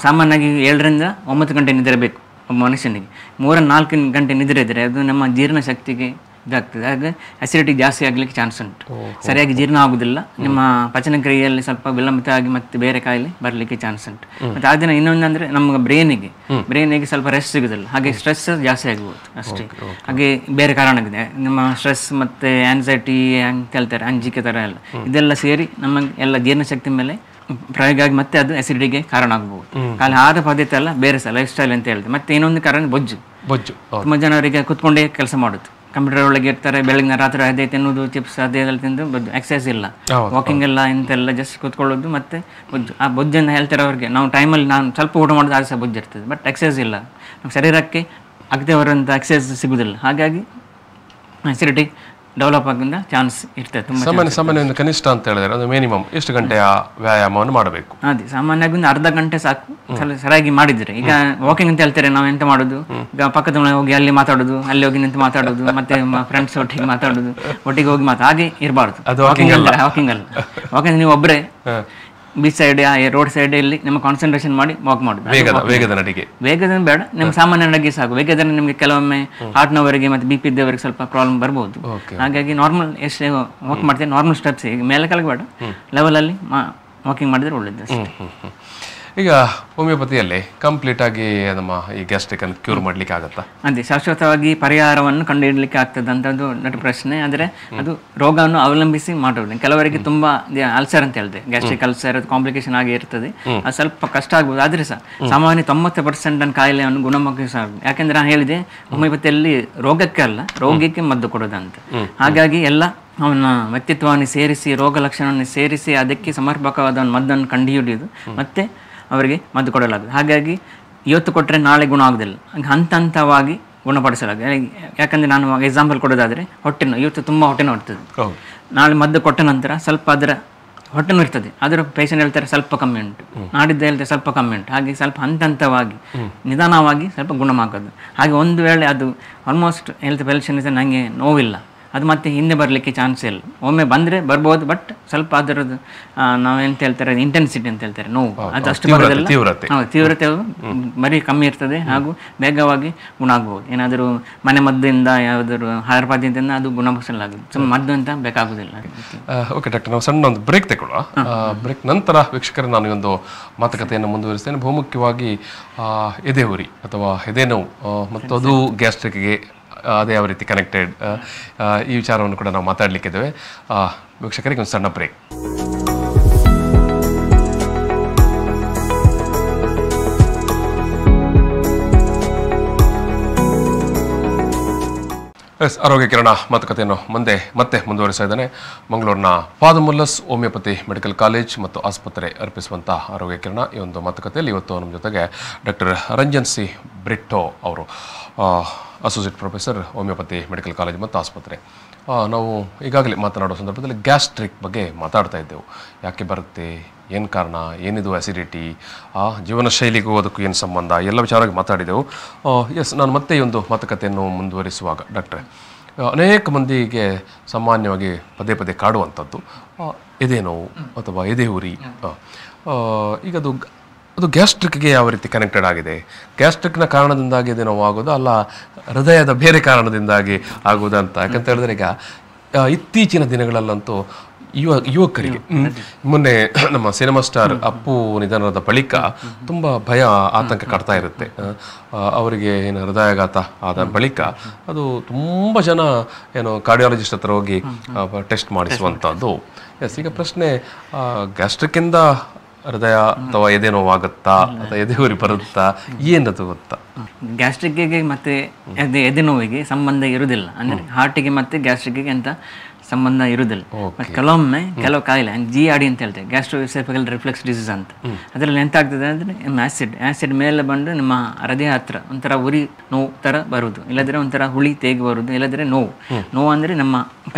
ಸಾಮಾನ್ಯವಾಗಿ 7 ರಿಂದ 9 ಗಂಟೆ ನಿದ್ರೆ ಬೇಕು ಒಬ್ಬ ಮನುಷ್ಯನಿಗೆ. 3-4 ಗಂಟೆ ನಿದ್ರೆ ಇದ್ರೆ ಅದು ನಮ್ಮ ಜೀರ್ಣ ಶಕ್ತಿಗೆ ಇದಾಗ್ತದೆ. ಹಾಗೆ ಅಸಿಡಿಟಿ ಜಾಸ್ತಿ ಆಗ್ಲಿಕ್ಕೆ ಚಾನ್ಸ್ ಉಂಟು. ಸರಿಯಾಗಿ ಜೀರ್ಣ ಆಗುದಿಲ್ಲ, ನಿಮ್ಮ ಪಚನ ಕ್ರಿಯೆಯಲ್ಲಿ ಸ್ವಲ್ಪ ವಿಳಂಬಿತ ಆಗಿ ಮತ್ತೆ ಬೇರೆ ಕಾಯಿಲೆ ಬರ್ಲಿಕ್ಕೆ ಚಾನ್ಸ್ ಉಂಟು. ಮತ್ತೆ ಆ ದಿನ ಇನ್ನೊಂದಂದ್ರೆ ನಮ್ಮ ಬ್ರೈನಿಗೆ ಸ್ವಲ್ಪ ರೆಸ್ಟ್ ಸಿಗುದಿಲ್ಲ, ಹಾಗೆ ಸ್ಟ್ರೆಸ್ ಜಾಸ್ತಿ ಆಗ್ಬೋದು ಅಷ್ಟೇ. ಹಾಗೆ ಬೇರೆ ಕಾರಣವಿದೆ, ನಮ್ಮ ಸ್ಟ್ರೆಸ್ ಮತ್ತೆ ಆನ್ಸೈಟಿ ಅಂತ ಹೇಳ್ತಾರೆ, ಅಂಜಿಕೆ ತರ ಎಲ್ಲ, ಇದೆಲ್ಲ ಸೇರಿ ನಮ್ಮ ಎಲ್ಲ ಜೀರ್ಣಶಕ್ತಿ ಮೇಲೆ ಪ್ರಯೋಗ ಆಗಿ ಮತ್ತೆ ಅದು ಅಸಿಡಿಟಿಗೆ ಕಾರಣ ಆಗಬಹುದು. ಖಾಲಿ ಆಹಾರ ಪದ್ಧತಿ ಅಲ್ಲ, ಬೇರೆ ಸಹ ಲೈಫ್ ಸ್ಟೈಲ್ ಅಂತ ಹೇಳ್ತಾರೆ. ಮತ್ತೆ ಇನ್ನೊಂದು ಕಾರಣ ಬೊಜ್ಜು. ತುಂಬಾ ಜನರಿಗೆ ಕೂತ್ಕೊಂಡೇ ಕೆಲಸ ಮಾಡುದು, ಕಂಪ್ಯೂಟರ್ ಒಳಗೆ ಇರ್ತಾರೆ, ಬೆಳಗಿನ ರಾತ್ರಿ ಅದೇ ತಿನ್ನುವುದು, ಚಿಪ್ಸ್ ಅದೆಲ್ಲ ತಿಂದು ಬೊಜ್ಜು. ಎಕ್ಸಸೈಸ್ ಇಲ್ಲ, ವಾಕಿಂಗ್ ಎಲ್ಲ ಇಂತೆಲ್ಲ ಜಸ್ಟ್ ಕೂತ್ಕೊಳ್ಳೋದು ಮತ್ತೆ ಬೊಜ್ಜು. ಆ ಬೊಜ್ಜನ್ನು ಹೇಳ್ತಾರೆ ಅವ್ರಿಗೆ, ನಾವು ಟೈಮಲ್ಲಿ ನಾನು ಸ್ವಲ್ಪ ಊಟ ಮಾಡೋದು ಅದು ಸಹ ಬೊಜ್ಜು ಇರ್ತದೆ, ಬಟ್ ಎಕ್ಸಸೈಸ್ ಇಲ್ಲ, ನಮ್ಮ ಶರೀರಕ್ಕೆ ಅಗತ್ಯ ಬರುವಂಥ ಎಕ್ಸಸೈಸ್ ಸಿಗುದಿಲ್ಲ. ಹಾಗಾಗಿ ಅಸಿಡಿಟಿ ಡೆವಲಪ್ ಆಗಿಂದ ಚಾನ್ಸ್ ಇರ್ತದೆ. ಸಾಮಾನ್ಯ ಕನಿಷ್ಠ ಅಂತ ಹೇಳಿದ್ರೆ ಅದು ಮಿನಿಮಮ್ ಎಷ್ಟು ಗಂಟೆಯ ವ್ಯಾಯಾಮವನ್ನು ಮಾಡಬೇಕು? ಅದೇ ಸಾಮಾನ್ಯವಾಗಿ ಒಂದು ಅರ್ಧ ಗಂಟೆ ಸಾಕು, ಸರಿಯಾಗಿ ಮಾಡಿದ್ರೆ. ಈಗ ವಾಕಿಂಗ್ ಅಂತ ಹೇಳ್ತಾರೆ, ನಾವು ಎಂತ ಮಾಡೋದು, ಈಗ ಪಕ್ಕದ ಮನೆ ಹೋಗಿ ಅಲ್ಲಿ ಮಾತಾಡೋದು, ಅಲ್ಲಿ ಹೋಗಿ ನಿಂತು ಮಾತಾಡೋದು, ಮತ್ತೆ ಫ್ರೆಂಡ್ಸ್ ಒಟ್ಟಿಗೆ ಮಾತಾಡೋದು, ಒಟ್ಟಿಗೆ ಹೋಗಿ ಹಾಗೆ ಇರಬಾರ್ದು. ವಾಕಿಂಗ್ ಅಲ್ಲ. ವಾಕಿಂಗ್ ನೀವು ಒಬ್ಬರೇ ಬೀಚ್ ಸೈಡ್ ರೋಡ್ ಸೈಡ್ ಇಲ್ಲಿ ನಿಮ್ಮ ಕಾನ್ಸಂಟ್ರೇಷನ್ ಮಾಡಿ ವಾಕ್ ಮಾಡುದು. ವೇಗದ ಬೇಡ, ನಿಮ್ಮ ಸಾಮಾನ್ಯ ನಡಿಗೆ ಸಾಕು. ವೇಗದ ನಿಮಗೆ ಕೆಲವೊಮ್ಮೆ ಹಾರ್ಟ್ನವರಿಗೆ ಮತ್ತೆ BP ಇದ್ದವರಿಗೆ ಸ್ವಲ್ಪ ಪ್ರಾಬ್ಲಮ್ ಬರ್ಬೋದು. ಹಾಗಾಗಿ ನಾರ್ಮಲ್ ಎಷ್ಟು ವಾಕ್ ಮಾಡ್ತೀವಿ, ನಾರ್ಮಲ್ ಸ್ಟೆಪ್ಸ್, ಈಗ ಮೇಲೆ ಕೆಳಗೆ ಬೇಡ, ಲೆವೆಲ್ ಅಲ್ಲಿ ವಾಕಿಂಗ್ ಮಾಡಿದ್ರೆ ಒಳ್ಳೇದು. ಈಗ ಹೋಮಿಯೋಪತಿಯಲ್ಲಿ ಕಂಪ್ಲೀಟ್ ಆಗಿ ನಮ್ಮ ಈ ಗ್ಯಾಸ್ಟ್ರಿಕ್ ಅನ್ನು ಕ್ಯೂರ್ ಮಾಡ್ಲಿಕ್ಕೆ ಆಗುತ್ತಾ? ಅದೇ ಶಾಶ್ವತವಾಗಿ ಪರಿಹಾರವನ್ನು ಕಂಡುಹಿಡಲಿಕ್ಕೆ ಆಗ್ತದೆ ಅಂತ ದೊಡ್ಡ ಪ್ರಶ್ನೆ. ಆದರೆ ಅದು ರೋಗವನ್ನು ಅವಲಂಬಿಸಿ ಮಾಡೋದು. ಕೆಲವರಿಗೆ ತುಂಬಾ ಅಲ್ಸರ್ ಅಂತ ಹೇಳಿದೆ, ಗ್ಯಾಸ್ಟ್ರಿಕ್ ಅಲ್ಸರ್, ಅದು ಕಾಂಪ್ಲಿಕೇಶನ್ ಆಗಿ ಇರ್ತದೆ, ಅದು ಸ್ವಲ್ಪ ಕಷ್ಟ ಆಗ್ಬೋದು. ಆದ್ರೆ ಸಹ ಸಾಮಾನ್ಯ 90% ಕಾಯಿಲೆಯನ್ನು ಗುಣಮುಖಿಸಬಹುದು. ಯಾಕೆಂದ್ರೆ ನಾನು ಹೇಳಿದೆ, ಹೋಮಿಯೋಪತಿಯಲ್ಲಿ ರೋಗಕ್ಕೆ ಅಲ್ಲ, ರೋಗಿಗೆ ಮದ್ದು ಕೊಡೋದಂತ. ಹಾಗಾಗಿ ಎಲ್ಲ ಅವನ ವ್ಯಕ್ತಿತ್ವವನ್ನು ಸೇರಿಸಿ, ರೋಗ ಲಕ್ಷಣವನ್ನು ಸೇರಿಸಿ, ಅದಕ್ಕೆ ಸಮರ್ಪಕವಾದ ಮದ್ದನ್ನು ಕಂಡುಹಿಡಿಯುವುದು, ಮತ್ತೆ ಅವರಿಗೆ ಮದ್ದು ಕೊಡಲಾಗುತ್ತದೆ. ಹಾಗಾಗಿ ಇವತ್ತು ಕೊಟ್ಟರೆ ನಾಳೆ ಗುಣ ಆಗುದಿಲ್ಲ, ಹಂತ ಹಂತವಾಗಿ ಗುಣಪಡಿಸಲಾಗಿದೆ. ಯಾಕಂದರೆ ನಾನು ಎಕ್ಸಾಂಪಲ್ ಕೊಡೋದಾದರೆ ಹೊಟ್ಟೆ ನೋವು, ಇವತ್ತು ತುಂಬ ಹೊಟ್ಟೆ ನೋವು ಇರ್ತದೆ, ಹೌದು. ನಾಳೆ ಮದ್ದು ಕೊಟ್ಟ ನಂತರ ಸ್ವಲ್ಪ ಅದರ ಹೊಟ್ಟೆ ನೋವು ಇರ್ತದೆ, ಅದರ ಪೇಷಂಟ್ ಹೇಳ್ತಾರೆ ಸ್ವಲ್ಪ ಕಮ್ಮಿ ಉಂಟು, ನಾಡಿದ್ದು ಹೇಳ್ತಾರೆ ಸ್ವಲ್ಪ ಕಮ್ಮಿ ಉಂಟು, ಹಾಗೆ ಸ್ವಲ್ಪ ಹಂತವಾಗಿ ನಿಧಾನವಾಗಿ ಸ್ವಲ್ಪ ಗುಣಮಾಗೋದು. ಹಾಗೆ ಒಂದು ವೇಳೆ ಅದು ಆಲ್ಮೋಸ್ಟ್ ಹೆಲ್ತ್ ಪೇಷಂಟ್ ಇದ್ದರೆ ನನಗೆ ನೋವಿಲ್ಲ, ಅದು ಮತ್ತೆ ಹಿಂದೆ ಬರಲಿಕ್ಕೆ ಚಾನ್ಸ್ ಇಲ್ಲ. ಒಮ್ಮೆ ಬಂದರೆ ಬರ್ಬೋದು, ಬಟ್ ಸ್ವಲ್ಪ ಅದರದ್ದು ನಾವೆಂತ ಹೇಳ್ತಾರೆ ಇಂಟೆನ್ಸಿಟಿ ಅಂತ ಹೇಳ್ತಾರೆ ನೋವು, ಅದು ಅಷ್ಟು ಬರೋದಿಲ್ಲ. ತೀವ್ರತೆ ಬರೀ ಕಮ್ಮಿ ಇರ್ತದೆ ಹಾಗೂ ಬೇಗವಾಗಿ ಗುಣ ಆಗ್ಬೋದು. ಏನಾದರೂ ಮನೆ ಮದ್ದಿಂದ ಯಾವುದಾದ್ರು ಆಹಾರ ಪದ್ಧತಿಯಿಂದ ಅದು ಗುಣಪಡಿಸಲಾಗುತ್ತೆ, ಸುಮ್ಮನೆ ಮದ್ದು ಅಂತ ಬೇಕಾಗುವುದಿಲ್ಲ. ಓಕೆ ಡಾಕ್ಟರ್, ನಾವು ಸಣ್ಣ ಒಂದು ಬ್ರೇಕ್ ತಗೊಳ್ಳುವ. ಬ್ರೇಕ್ ನಂತರ ವೀಕ್ಷಕರ ನಾನು ಈ ಒಂದು ಮಾತುಕತೆಯನ್ನು ಮುಂದುವರಿಸ್ತೇನೆ. ಬಹುಮುಖ್ಯವಾಗಿ ಎದೆ ಉರಿ ಅಥವಾ ಎದೆ ನೋವು ಮತ್ತು ಅದು ಗ್ಯಾಸ್ಟ್ರಿಕ್ಗೆ ಅದೇ ಯಾವ ರೀತಿ ಕನೆಕ್ಟೆಡ್, ಈ ವಿಚಾರವನ್ನು ಕೂಡ ನಾವು ಮಾತಾಡಲಿಕ್ಕಿದ್ದೇವೆ. ವೀಕ್ಷಕರಿಗೆ ಒಂದು ಸಣ್ಣ ಬ್ರೇಕ್. ಆರೋಗ್ಯ ಕಿರಣ ಮಾತುಕತೆಯನ್ನು ಮತ್ತೆ ಮುಂದುವರಿಸ್ತಾ ಇದ್ದಾನೆ. ಮಂಗಳೂರಿನ father Muller's homeopathy medical college ಮತ್ತು ಆಸ್ಪತ್ರೆ ಅರ್ಪಿಸುವಂಥ ಆರೋಗ್ಯ ಕಿರಣ. ಈ ಒಂದು ಮಾತುಕತೆಯಲ್ಲಿ ಇವತ್ತು ನಮ್ಮ ಜೊತೆಗೆ ಡಾಕ್ಟರ್ ರಂಜನ್ ಸಿ ಬ್ರಿಟ್ಟೋ ಅವರು, associate professor homeopathy medical college ಮತ್ತು ಆಸ್ಪತ್ರೆ. ನಾವು ಈಗಾಗಲೇ ಮಾತನಾಡೋ ಸಂದರ್ಭದಲ್ಲಿ ಗ್ಯಾಸ್ಟ್ರಿಕ್ ಬಗ್ಗೆ ಮಾತಾಡ್ತಾ ಇದ್ದೆವು. ಯಾಕೆ ಬರುತ್ತೆ, ಏನು ಕಾರಣ, ಏನಿದು ಅಸಿಡಿಟಿ, ಜೀವನ ಶೈಲಿಗೂ ಅದಕ್ಕೂ ಏನು ಸಂಬಂಧ, ಎಲ್ಲ ವಿಚಾರವಾಗಿ ಮಾತಾಡಿದೆವು. ನಾನು ಮತ್ತೆ ಈ ಒಂದು ಮಾತುಕತೆಯನ್ನು ಮುಂದುವರಿಸುವಾಗ ಡಾಕ್ಟ್ರೆ, ಅನೇಕ ಮಂದಿಗೆ ಸಾಮಾನ್ಯವಾಗಿ ಪದೇ ಪದೇ ಕಾಡುವಂಥದ್ದು ಎದೆ ನೋವು ಅಥವಾ ಎದೆ ಉರಿ. ಈಗ ಅದು ಗ್ಯಾಸ್ಟ್ರಿಕ್ಗೆ ಯಾವ ರೀತಿ ಕನೆಕ್ಟೆಡ್ ಆಗಿದೆ? ಗ್ಯಾಸ್ಟ್ರಿಕ್ನ ಕಾರಣದಿಂದಾಗಿ ಎದೆ ನೋವು ಆಗೋದು, ಅಲ್ಲ ಹೃದಯದ ಬೇರೆ ಕಾರಣದಿಂದಾಗಿ ಆಗೋದಂತ? ಯಾಕಂತ ಹೇಳಿದ್ರೆ ಈಗ ಇತ್ತೀಚಿನ ದಿನಗಳಲ್ಲಂತೂ ಯುವಕರಿಗೆ, ಮೊನ್ನೆ ನಮ್ಮ ಸಿನಿಮಾ ಸ್ಟಾರ್ ಅಪ್ಪು ನಿಧನದ ಬಳಿಕ ತುಂಬ ಭಯ ಆತಂಕ ಕಾಡ್ತಾ ಇರುತ್ತೆ. ಅವರಿಗೆ ಏನು ಹೃದಯಾಘಾತ ಆದ ಬಳಿಕ ಅದು ತುಂಬ ಜನ ಏನು ಕಾರ್ಡಿಯಾಲಜಿಸ್ಟ್ ಹತ್ರ ಹೋಗಿ ಟೆಸ್ಟ್ ಮಾಡಿಸುವಂಥದ್ದು. ಈಗ ಪ್ರಶ್ನೆ, ಗ್ಯಾಸ್ಟ್ರಿಕ್ಕಿಂದ ಹೃದಯ ಅಥವಾ ಎದೆ ನೋವಾಗುತ್ತಾ ಅಥವಾ ಎದೆ ಉರಿ ಬರುತ್ತಾ, ಏನದು ಗೊತ್ತಾ? ಗ್ಯಾಸ್ಟ್ರಿಕ್ಗೆ ಮತ್ತು ಎದೆ ನೋವಿಗೆ ಸಂಬಂಧ ಇರುವುದಿಲ್ಲ, ಅಂದರೆ ಹಾರ್ಟಿಗೆ ಮತ್ತು ಗ್ಯಾಸ್ಟ್ರಿಕ್ಗೆ ಅಂತ ಸಂಬಂಧ ಇರುವುದಿಲ್ಲ. ಕೆಲವೊಮ್ಮೆ ಕೆಲವು ಕಾಯಿಲೆ GERD ಅಂತ ಹೇಳ್ತೇವೆ, ಗ್ಯಾಸ್ಟ್ರೋಎಸೋಫೇಗಲ್ ರಿಫ್ಲೆಕ್ಸ್ ಡಿಸೀಸ್ ಅಂತ. ಅದರಲ್ಲಿ ಎಂತ ಆಗ್ತದೆ ಅಂದರೆ ಆ್ಯಸಿಡ್ ಮೇಲೆ ಬಂದು ನಿಮ್ಮ ಹೃದಯ ಹತ್ರ ಒಂಥರ ಉರಿ ನೋವು ಥರ ಬರುವುದು, ಇಲ್ಲದ್ರೆ ಒಂಥರ ಹುಳಿ ತೇಗಿ ಬರುವುದು, ಇಲ್ಲದ್ರೆ ನೋವು ಅಂದರೆ ನಮ್ಮ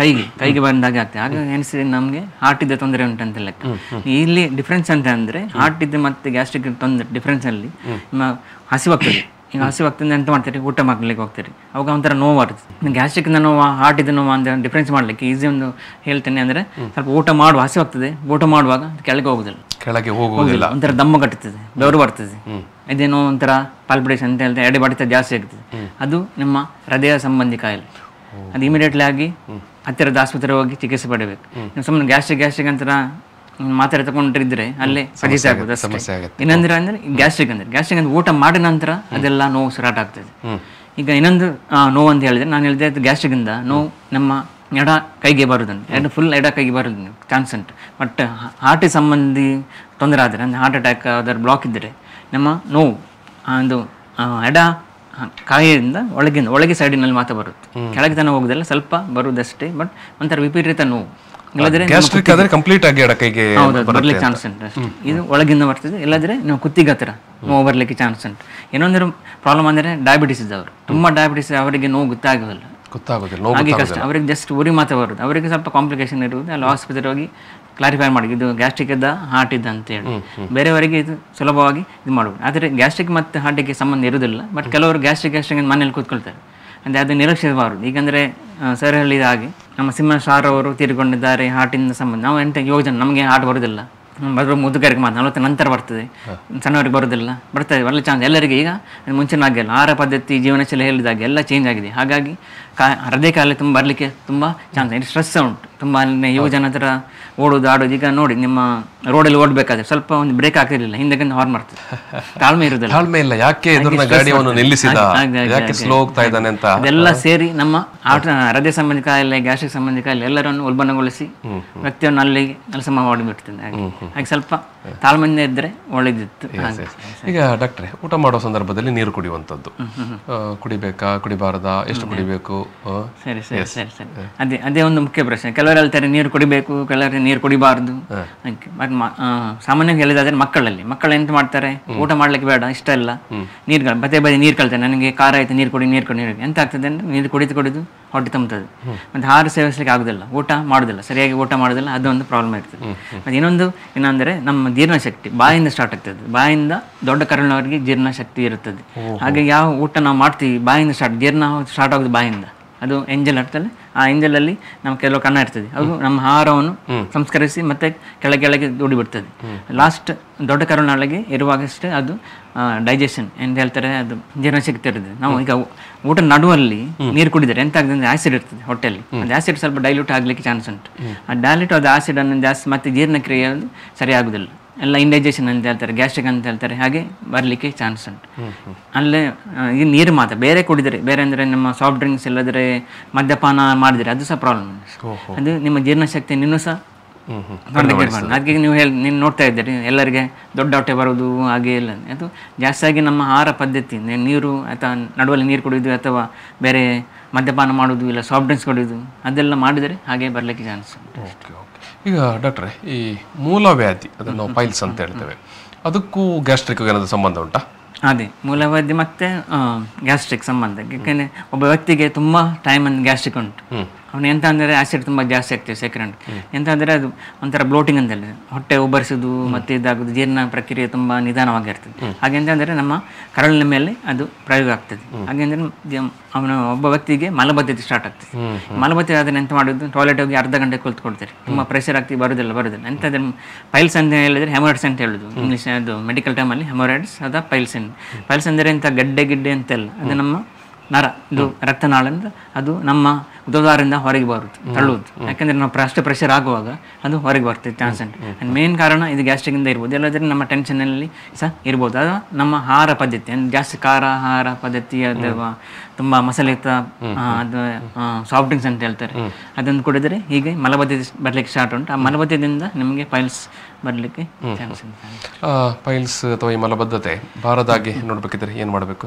ಕೈಗೆ ಬಂದಾಗೆ ಆಗ್ತದೆ. ಆಗ ಎನಿಸಿದ್ರೆ ನಮಗೆ ಹಾರ್ಟಿದ್ದ ತೊಂದರೆ ಉಂಟಂತ ಲೆಕ್ಕ. ಇಲ್ಲಿ ಡಿಫ್ರೆನ್ಸ್ ಅಂತ ಅಂದರೆ ಹಾರ್ಟಿದ್ದು ಮತ್ತು ಗ್ಯಾಸ್ಟ್ರಿಕ್ ತೊಂದರೆ ಡಿಫ್ರೆನ್ಸಲ್ಲಿ ನಿಮ್ಮ ಹಸಿವಾಗ್ತದೆ. ಈಗ ಹಸಿವಾಗ್ತದೆ ಎಂತ ಮಾಡ್ತೀರಿ, ಊಟ ಮಾಡ್ಲಿಕ್ಕೆ ಹೋಗ್ತೀರಿ, ಅವಾಗ ಒಂಥರ ನೋವು ಬರ್ತದೆ. ಗ್ಯಾಸ್ಟ್ರಿಕ್ನ ನೋವು ಹಾರ್ಟಿದ್ದು ನೋವು ಅಂತ ಡಿಫ್ರೆನ್ಸ್ ಮಾಡಲಿಕ್ಕೆ ಈಸಿ ಒಂದು ಹೇಳ್ತೇನೆ. ಅಂದರೆ ಸ್ವಲ್ಪ ಊಟ ಮಾಡುವ ಹಸಿವಾಗ್ತದೆ, ಊಟ ಮಾಡುವಾಗ ಕೆಳಗೆ ಹೋಗುದಿಲ್ಲ, ಒಂಥರ ದಮ್ಮ ಕಟ್ಟುತ್ತದೆ, ಬೆವರು ಬರ್ತದೆ, ಇದೇನೋ ಒಂಥರ ಪಾಲ್ಪಿಟೇಷನ್ ಅಂತ ಹೇಳ್ತಾರೆ, ಎಡೆ ಬಡಿತ ಜಾಸ್ತಿ ಆಗ್ತದೆ. ಅದು ನಿಮ್ಮ ಹೃದಯ ಸಂಬಂಧಿ ಕಾಯಿಲೆ. ಅದು ಇಮಿಡಿಯೇಟ್ಲಿ ಆಗಿ ಹತ್ತಿರದ ಆಸ್ಪತ್ರೆ ಹೋಗಿ ಚಿಕಿತ್ಸೆ ಪಡಿಬೇಕು. ನೀವು ಸುಮ್ಮನೆ ಗ್ಯಾಸ್ಟ್ರಿಕ್ ಅಂತರ ಮಾತ್ರೆ ತಗೊಂಡಿದ್ರೆ ಅಲ್ಲೇ ಸಮಸ್ಯೆ ಆಗುತ್ತೆ ಅಷ್ಟೇ. ಇನ್ನೊಂದ್ರೆ ಅಂದ್ರೆ ಗ್ಯಾಸ್ಟ್ರಿಕ್ ಅಂದ್ರೆ ಊಟ ಮಾಡಿದ ನಂತರ ಅದೆಲ್ಲ ನೋವು ಸ್ಟಾರ್ಟ್ ಆಗ್ತದೆ. ಈಗ ಇನ್ನೊಂದು ನೋವು ಅಂತ ಹೇಳಿದ್ರೆ, ನಾನು ಹೇಳಿದೆ ಗ್ಯಾಸ್ಟ್ರಿಕ್ ಇಂದ ನೋವು ನಮ್ಮ ಎಡ ಕೈಗೆ ಬರುದಂತೆ, ಫುಲ್ ಎಡ ಕೈಗೆ ಬರೋದು ಚಾನ್ಸ್ ಉಂಟು. ಬಟ್ ಹಾರ್ಟಿಗೆ ಸಂಬಂಧಿ ತೊಂದರೆ ಆದರೆ, ಅಂದರೆ ಹಾರ್ಟ್ ಅಟ್ಯಾಕ್ ಅದರ ಬ್ಲಾಕ್ ಇದ್ದರೆ ನಮ್ಮ ನೋವು ಒಂದು ಎಡ ಕಾಯಿಯಿಂದ ಒಳಗೆ ಸೈಡಿನಲ್ಲಿ ಮಾತ್ರ ಬರುತ್ತೆ, ಕೆಳಗೆ ತನಕ ಹೋಗುದಲ್ಲ, ಸ್ವಲ್ಪ ಬರುವುದಷ್ಟೇ. ಬಟ್ ಒಂಥರ ವಿಪರೀತ ನೋವು, ಬರ್ಲಿಕ್ಕೆ ಚಾನ್ಸ್ ಉಂಟು. ಇದು ಒಳಗಿಂದ ಬರ್ತದೆ, ಇಲ್ಲದ್ರೆ ನಾವು ಕುತ್ತಿಗೆ ಹತ್ರ ನೋವು ಬರ್ಲಿಕ್ಕೆ ಚಾನ್ಸ್ ಉಂಟು. ಇನ್ನೊಂದು ಪ್ರಾಬ್ಲಮ್ ಅಂದರೆ ಡಯಾಬಿಟಿಸ್ ಇದ್ದವರು, ತುಂಬಾ ಡಯಾಬಿಟಿಸ್ ಅವರಿಗೆ ನೋವು ಗೊತ್ತಾಗೋದಿಲ್ಲ, ಹಾಗೆ ಕಷ್ಟ. ಅವರಿಗೆ ಜಸ್ಟ್ ಉರಿ ಮಾತ್ರ ಬರುದು, ಅವರಿಗೆ ಸ್ವಲ್ಪ ಕಾಂಪ್ಲಿಕೇಶನ್ ಇರುವುದು. ಅಲ್ಲಿ ಆಸ್ಪತ್ರೆ ಹೋಗಿ ಕ್ಲಾರಿಫೈ ಮಾಡಿ ಇದು ಗ್ಯಾಸ್ಟ್ರಿಕ್ ಇದ್ದ ಹಾರ್ಟ್ ಇದ್ದ ಅಂತ ಹೇಳಿ. ಬೇರೆಯವರಿಗೆ ಇದು ಸುಲಭವಾಗಿ ಇದು ಮಾಡ್ಬೋದು. ಆದರೆ ಗ್ಯಾಸ್ಟ್ರಿಕ್ ಮತ್ತು ಹಾರ್ಟಿಗೆ ಸಂಬಂಧ ಇರುವುದಿಲ್ಲ. ಬಟ್ ಕೆಲವರು ಗ್ಯಾಸ್ಟ್ರಿಕ್ ಮನೇಲಿ ಕೂತ್ಕೊಳ್ತಾರೆ, ಅಂದರೆ ಅದು ನಿರೀಕ್ಷಿಸಬಾರದು. ಈಗಂದರೆ ಸರ್ ಹೇಳಿದ ಹಾಗೆ ನಮ್ಮ ಸಿಂಹ ಸಾರ್ ಅವರು ತೀರಿಕೊಂಡಿದ್ದಾರೆ ಹಾರ್ಟಿಂದ ಸಂಬಂಧ. ನಾವು ಎಂತ ಯೋಜನೆ, ನಮಗೆ ಹಾರ್ಟ್ ಬರೋದಿಲ್ಲ, ಬರೋ ಮುದುಕರಿಗೆ ಮಾತ್ರ 40 ನಂತರ ಬರ್ತದೆ, ಸಣ್ಣವರಿಗೆ ಬರೋದಿಲ್ಲ, ಬರ್ತದೆ ಒಳ್ಳೆ ಚಾನ್ಸ್ ಎಲ್ಲರಿಗೆ. ಈಗ ಮುಂಚಿನ ಹಾಗೆ ಅಲ್ಲ, ಆಹಾರ ಪದ್ಧತಿ ಜೀವನ ಶೈಲಿ ಹೇಳಿದಾಗೆ ಎಲ್ಲ ಚೇಂಜ್ ಆಗಿದೆ. ಹಾಗಾಗಿ ಹೃದಯ ಕಾಯಿಲೆ ತುಂಬ ಬರಲಿಕ್ಕೆ ತುಂಬ ಚಾನ್ಸ್. ಇದು ಸ್ಟ್ರೆಸ್ ಉಂಟು ತುಂಬ. ಅಲ್ಲಿ ಯುವಜನ ಹತ್ರ ಓಡೋದು ಆಡೋದು, ಈಗ ನೋಡಿ ನಿಮ್ಮ ರೋಡಲ್ಲಿ ಓಡಬೇಕಾದ್ರೆ ಸ್ವಲ್ಪ ಒಂದು ಬ್ರೇಕ್ ಆಗ್ತಿರ್ಲಿಲ್ಲ, ಹಿಂದೆ ಹಾರ್ನ್ ಮಾಡ್ತದೆ, ತಾಳ್ಮೆ ಇರುವುದಿಲ್ಲ. ಅದೆಲ್ಲ ಸೇರಿ ನಮ್ಮ ಹೃದಯ ಸಂಬಂಧಿ ಕಾಯಿಲೆ, ಗ್ಯಾಸ್ಟ್ರಿಕ್ ಸಂಬಂಧಿ ಕಾಯಿಲೆ ಎಲ್ಲರನ್ನು ಉಲ್ಬಣಗೊಳಿಸಿ ವ್ಯಕ್ತಿಯನ್ನು ಅಲ್ಲಿ ಕೆಲಸ ಮಾಡಿಬಿಡ್ತದೆ. ಹಾಗೆ ಸ್ವಲ್ಪ ತಾಳ್ಮೆಯಿಂದ ಇದ್ದರೆ ಒಳ್ಳೇದಿತ್ತು. ಈಗ ಡಾಕ್ಟ್ರೆ, ಊಟ ಮಾಡೋ ಸಂದರ್ಭದಲ್ಲಿ ನೀರು ಕುಡಿಯುವಂಥದ್ದು ಕುಡಿಬೇಕಾ, ಕುಡಿಬಾರದಾ, ಎಷ್ಟು ಕುಡಿಬೇಕು? ಸರಿ ಸರಿ ಸರಿ ಸರಿ ಅದೇ ಒಂದು ಮುಖ್ಯ ಪ್ರಶ್ನೆ. ಕೆಲವರು ಹೇಳ್ತಾರೆ ನೀರು ಕುಡಿಬೇಕು, ಕೆಲವರು ನೀರು ಕುಡಿಬಾರ್ದು. ಸಾಮಾನ್ಯವಾಗಿ ಹೇಳಿದಾದ್ರೆ ಮಕ್ಕಳು ಎಂತ ಮಾಡ್ತಾರೆ, ಊಟ ಮಾಡ್ಲಿಕ್ಕೆ ಬೇಡ, ಇಷ್ಟ ಇಲ್ಲ, ನೀರು ಬದೇ ನೀರು ಕಳ್ತಾರೆ, ನನಗೆ ಖಾರ ಆಯ್ತು ನೀರು ಕುಡಿ ಎಂತ ಆಗ್ತದೆ ಅಂದ್ರೆ ನೀರು ಕುಡಿದು ಹೊಟ್ಟೆ ತುಂಬುತ್ತದೆ. ಮತ್ತೆ ಆಹಾರ ಸೇವಿಸ್ಲಿಕ್ಕೆ ಆಗುದಿಲ್ಲ, ಊಟ ಮಾಡುದಿಲ್ಲ, ಸರಿಯಾಗಿ ಊಟ ಮಾಡುದಿಲ್ಲ, ಅದೊಂದು ಪ್ರಾಬ್ಲಮ್ ಇರ್ತದೆ. ಮತ್ತೆ ಇನ್ನೊಂದ್ರೆ ನಮ್ಮ ಜೀರ್ಣಶಕ್ತಿ ಬಾಯಿಂದ ಸ್ಟಾರ್ಟ್ ಆಗ್ತದೆ. ಬಾಯಿಂದ ದೊಡ್ಡ ಕರುಳಿನವರಿಗೆ ಜೀರ್ಣಶಕ್ತಿ ಇರುತ್ತದೆ. ಹಾಗೆ ಯಾವ ಊಟ ನಾವು ಮಾಡ್ತೀವಿ ಬಾಯಿಂದ ಜೀರ್ಣ ಸ್ಟಾರ್ಟ್ ಆಗೋದು ಬಾಯಿಂದ. ಅದು ಎಂಜಲ್ ಇರ್ತದೆ, ಆ ಎಂಜಲಲ್ಲಿ ನಮ್ಮ ಕೆಲವು ಕಣ ಇರ್ತದೆ, ಅದು ನಮ್ಮ ಆಹಾರವನ್ನು ಸಂಸ್ಕರಿಸಿ ಮತ್ತೆ ಕೆಳಗೆ ದೂಡಿಬಿಡ್ತದೆ. ಲಾಸ್ಟ್ ದೊಡ್ಡ ಕರುಳಿನೊಳಗೆ ಇರುವಾಗಷ್ಟೇ ಅದು ಡೈಜೆಷನ್ ಅಂತ ಹೇಳ್ತಾರೆ, ಅದು ಜೀರ್ಣಶಕ್ತಿ ಇರ್ತದೆ. ನಾವು ಈಗ ಊಟ ನಡುವಲ್ಲಿ ನೀರು ಕುಡಿದರೆ ಎಂತ ಆಗ್ತದೆ ಅಂದ್ರೆ ಆಸಿಡ್ ಇರ್ತದೆ ಹೊಟ್ಟೆಯಲ್ಲಿ, ಅದು ಆಸಿಡ್ ಸ್ವಲ್ಪ ಡೈಲ್ಯೂಟ್ ಆಗ್ಲಿಕ್ಕೆ ಚಾನ್ಸ್ ಉಂಟು. ಆ ಡೈಲ್ಯೂಟ್ ಆದ ಆಸಿಡ್ ಅನ್ನು ಜಾಸ್ತಿ ಮತ್ತೆ ಜೀರ್ಣಕ್ರಿಯೆ ಸರಿ ಆಗುದಿಲ್ಲ, ಎಲ್ಲ ಇಂಡೈಜೆಷನ್ ಅಂತ ಹೇಳ್ತಾರೆ, ಗ್ಯಾಸ್ಟ್ರಿಕ್ ಅಂತ ಹೇಳ್ತಾರೆ, ಹಾಗೆ ಬರಲಿಕ್ಕೆ ಚಾನ್ಸ್ ಉಂಟು. ಅಲ್ಲೇ ಈ ನೀರು ಮಾತ್ರ ಬೇರೆ ಕುಡಿದರೆ, ಬೇರೆ ಅಂದರೆ ನಮ್ಮ ಸಾಫ್ಟ್ ಡ್ರಿಂಕ್ಸ್ ಇಲ್ಲದ್ರೆ ಮದ್ಯಪಾನ ಮಾಡಿದರೆ ಅದು ಸಹ ಪ್ರಾಬ್ಲಮ್. ಅದು ನಿಮ್ಮ ಜೀರ್ಣಶಕ್ತಿ ಇನ್ನೂ ಸಹ ಅದಕ್ಕೆ ನೀವು ನೋಡ್ತಾ ಇದ್ದೀರಿ ಎಲ್ಲರಿಗೆ ದೊಡ್ಡ ಹೊಟ್ಟೆ ಬರೋದು ಹಾಗೆ ಇಲ್ಲ. ಅದು ಜಾಸ್ತಿಯಾಗಿ ನಮ್ಮ ಆಹಾರ ಪದ್ಧತಿ, ನೀರು ಅಥವಾ ನಡುವಲ್ಲಿ ನೀರು ಕುಡಿಯೋದು ಅಥವಾ ಬೇರೆ ಮದ್ಯಪಾನ ಮಾಡೋದು ಇಲ್ಲ ಸಾಫ್ಟ್ ಡ್ರಿಂಕ್ಸ್ ಕುಡಿಯೋದು ಅದೆಲ್ಲ ಮಾಡಿದರೆ ಹಾಗೆ ಬರಲಿಕ್ಕೆ ಚಾನ್ಸ್ ಉಂಟು. ಈಗ ಡಾಕ್ಟ್ರೆ, ಈ ಮೂಲವ್ಯಾಧಿ ಅದನ್ನು ನಾವು ಪೈಲ್ಸ್ ಅಂತ ಹೇಳ್ತೇವೆ, ಅದಕ್ಕೂ ಗ್ಯಾಸ್ಟ್ರಿಕ್ಗೂ ಏನಾದರೂ ಸಂಬಂಧ ಉಂಟಾ? ಅದೇ ಮೂಲವ್ಯಾಧಿ ಮತ್ತೆ ಗ್ಯಾಸ್ಟ್ರಿಕ್ ಸಂಬಂಧ. ಯಾಕೆಂದರೆ ಒಬ್ಬ ವ್ಯಕ್ತಿಗೆ ತುಂಬ ಟೈಮ್ ಗ್ಯಾಸ್ಟ್ರಿಕ್ ಉಂಟು, ಅವನು ಎಂತ ಅಂದರೆ ಆಸಿಡ್ ತುಂಬ ಜಾಸ್ತಿ ಆಗ್ತದೆ ಸೆಕೆಂಡ್. ಎಂತ ಅಂದರೆ ಅದು ಒಂಥರ ಬ್ಲೋಟಿಂಗ್ ಅಂತ ಹೇಳಿ ಹೊಟ್ಟೆ ಉಬ್ಬರಿಸೋದು ಮತ್ತೆ ಇದಾಗೋದು, ಜೀರ್ಣ ಪ್ರಕ್ರಿಯೆ ತುಂಬ ನಿಧಾನವಾಗಿರ್ತದೆ. ಹಾಗೆ ಅಂತ ಅಂದರೆ ನಮ್ಮ ಕರಳಿನ ಮೇಲೆ ಅದು ಪ್ರಯೋಗ ಆಗ್ತದೆ. ಹಾಗೆ ಅಂದರೆ ಒಬ್ಬ ವ್ಯಕ್ತಿಗೆ ಮಲಬದ್ಧತೆ ಸ್ಟಾರ್ಟ್ ಆಗ್ತದೆ. ಮಲಬದ್ಧತೆ ಆದರೆ ಎಂತ ಮಾಡೋದು, ಟಾಯ್ಲೆಟ್ ಹೋಗಿ ಅರ್ಧ ಗಂಟೆ ಕುಳಿತುಕೊಳ್ತಾರೆ, ತುಂಬ ಪ್ರೆಷರ್ ಆಗ್ತಿ ಬರೋದಿಲ್ಲ. ಎಂತಂದ್ರೆ ಪೈಲ್ಸ್ ಅಂತ ಹೇಳಿದ್ರೆ ಹೆಮೋರೈಡ್ಸ್ ಅಂತ ಹೇಳೋದು ಇಂಗ್ಲೀಷ್, ಅದು ಮೆಡಿಕಲ್ ಟೈಮಲ್ಲಿ ಹೆಮೋರೈಡ್ಸ್ ಅದ ಪೈಲ್ಸ್. ಪೈಲ್ಸ್ ಅಂದರೆ ಎಂತ ಗಿಡ್ಡೆ ಅಂತೆಲ್ಲ, ಅದು ನಮ್ಮ ನರ, ಇದು ರಕ್ತನಾಳದಿಂದ ಅದು ನಮ್ಮ ಉದರದಿಂದ ಹೊರಗೆ ಬರುತ್ತೆ, ತಳ್ಳುವುದು. ಯಾಕಂದರೆ ನಾವು ಅಷ್ಟು ಪ್ರೆಷರ್ ಆಗುವಾಗ ಅದು ಹೊರಗೆ ಬರ್ತದೆ ಚಾನ್ಸ್ ಉಂಟು. ಮೇನ್ ಕಾರಣ ಇದು ಗ್ಯಾಸ್ಟ್ರಿಕ್ಕಿಂದ ಇರ್ಬೋದು, ಇಲ್ಲದ್ರೆ ನಮ್ಮ ಟೆನ್ಷನಲ್ಲಿ ಸಹ ಇರ್ಬೋದು. ಅದು ನಮ್ಮ ಆಹಾರ ಪದ್ಧತಿ, ಜಾಸ್ತಿ ಖಾರ ಆಹಾರ ಪದ್ಧತಿ ಅಥವಾ ತುಂಬ ಮಸಾಲೆಯುಕ್ತ ಅದು ಸಾಫ್ಟ್ ಡ್ರಿಂಕ್ಸ್ ಅಂತ ಹೇಳ್ತಾರೆ, ಅದನ್ನು ಕುಡಿದರೆ ಹೀಗೆ ಮಲಬದ್ಧತೆ ಬರಲಿಕ್ಕೆ ಸ್ಟಾರ್ಟ್ ಉಂಟು. ಆ ಮಲಬದ್ಧತೆಯಿಂದ ನಿಮಗೆ ಪೈಲ್ಸ್ ಬರಲಿಕ್ಕೆ ಚಾನ್ಸ್ ಉಂಟು. ಪೈಲ್ಸ್ ಅಥವಾ ಈ ಮಲಬದ್ಧತೆ ಬಾರದಾಗಿ ನೋಡ್ಬೇಕಿದ್ರೆ ಏನು ಮಾಡಬೇಕು?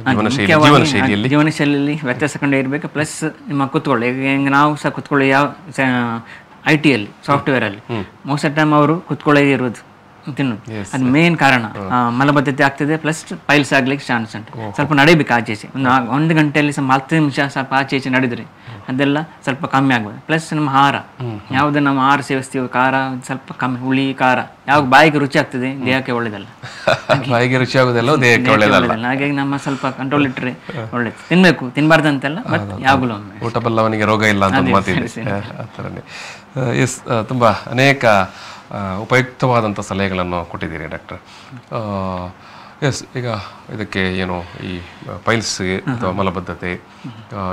ಜೀವನಶೈಲಿಯಲ್ಲಿ ವ್ಯತ್ಯಾಸ ಕಂಡು ಇರಬೇಕು. ಪ್ಲಸ್ ನಿಮ್ಮ ಕುತ್ಕೊಳ್ಳಿ, ಈಗ ನಾವು ಸಹ ಕುತ್ಕೊಳ್ಳಿ, ಯಾವ IT-ಯಲ್ಲಿ ಸಾಫ್ಟ್ವೇರಲ್ಲಿ ಮೋಸ್ಟ್ ಆಫ್ ಟೈಮ್ ಅವರು ಕುತ್ಕೊಳ್ಳೇ ಇರೋದು ತಿನ್ನೋದು, ಅದು ಮೇನ್ ಕಾರಣ. ಮಲಬದ್ಧತೆ ಆಗ್ತದೆ, ಪ್ಲಸ್ ಪೈಲ್ಸ್ ಆಗ್ಲಿಕ್ಕೆ ಚಾನ್ಸ್ ಉಂಟು. ಸ್ವಲ್ಪ ನಡಿಬೇಕು ಆಚೆ ಈಚೆ, ಒಂದು ಗಂಟೆಯಲ್ಲಿ ಸ್ವಲ್ಪ 10 ನಿಮಿಷ ಸ್ವಲ್ಪ ಆಚೆ ಈಚೆ ನಡೆದ್ರೆ ಅದೆಲ್ಲ ಸ್ವಲ್ಪ ಕಮ್ಮಿ ಆಗ್ಬೋದು. ಪ್ಲಸ್ ನಮ್ಮ ಆಹಾರ, ಯಾವುದು ನಮ್ಮ ಆಹಾರ ಸೇವಿಸ್ತೀವಿ, ಖಾರ ಸ್ವಲ್ಪ ಕಮ್ಮಿ, ಹುಳಿ ಖಾರ ಯಾವಾಗ ಬಾಯಿಗೆ ರುಚಿ ಆಗ್ತದೆ ದೇಹಕ್ಕೆ ಒಳ್ಳೇದಲ್ಲ, ಬಾಯಿಗೆ ರುಚಿ ಆಗೋದಲ್ಲ ದೇಹಕ್ಕೆ ಒಳ್ಳೇದಲ್ಲ. ಹಾಗಾಗಿ ನಮ್ಮ ಸ್ವಲ್ಪ ಕಂಟ್ರೋಲ್ ಇಟ್ಟರೆ ಒಳ್ಳೇದು. ತಿನ್ಬೇಕು, ತಿನ್ಬಾರ್ದು ಅಂತಲ್ಲ, ಬಟ್ ಯಾವಾಗಲೂ ಊಟ ಬಲ್ಲವನಿಗೆ ರೋಗ ಇಲ್ಲ ಅಂತ ಮಾತಿದೆ ಆ ಥರನೇ. ಎಸ್, ತುಂಬ ಅನೇಕ ಉಪಯುಕ್ತವಾದಂಥ ಸಲಹೆಗಳನ್ನು ಕೊಟ್ಟಿದ್ದೀರಿ ಡಾಕ್ಟರ್. ಎಸ್, ಈಗ ಇದಕ್ಕೆ ಏನು ಈ ಪೈಲ್ಸ್ಗೆ ಅಥವಾ ಮಲಬದ್ಧತೆ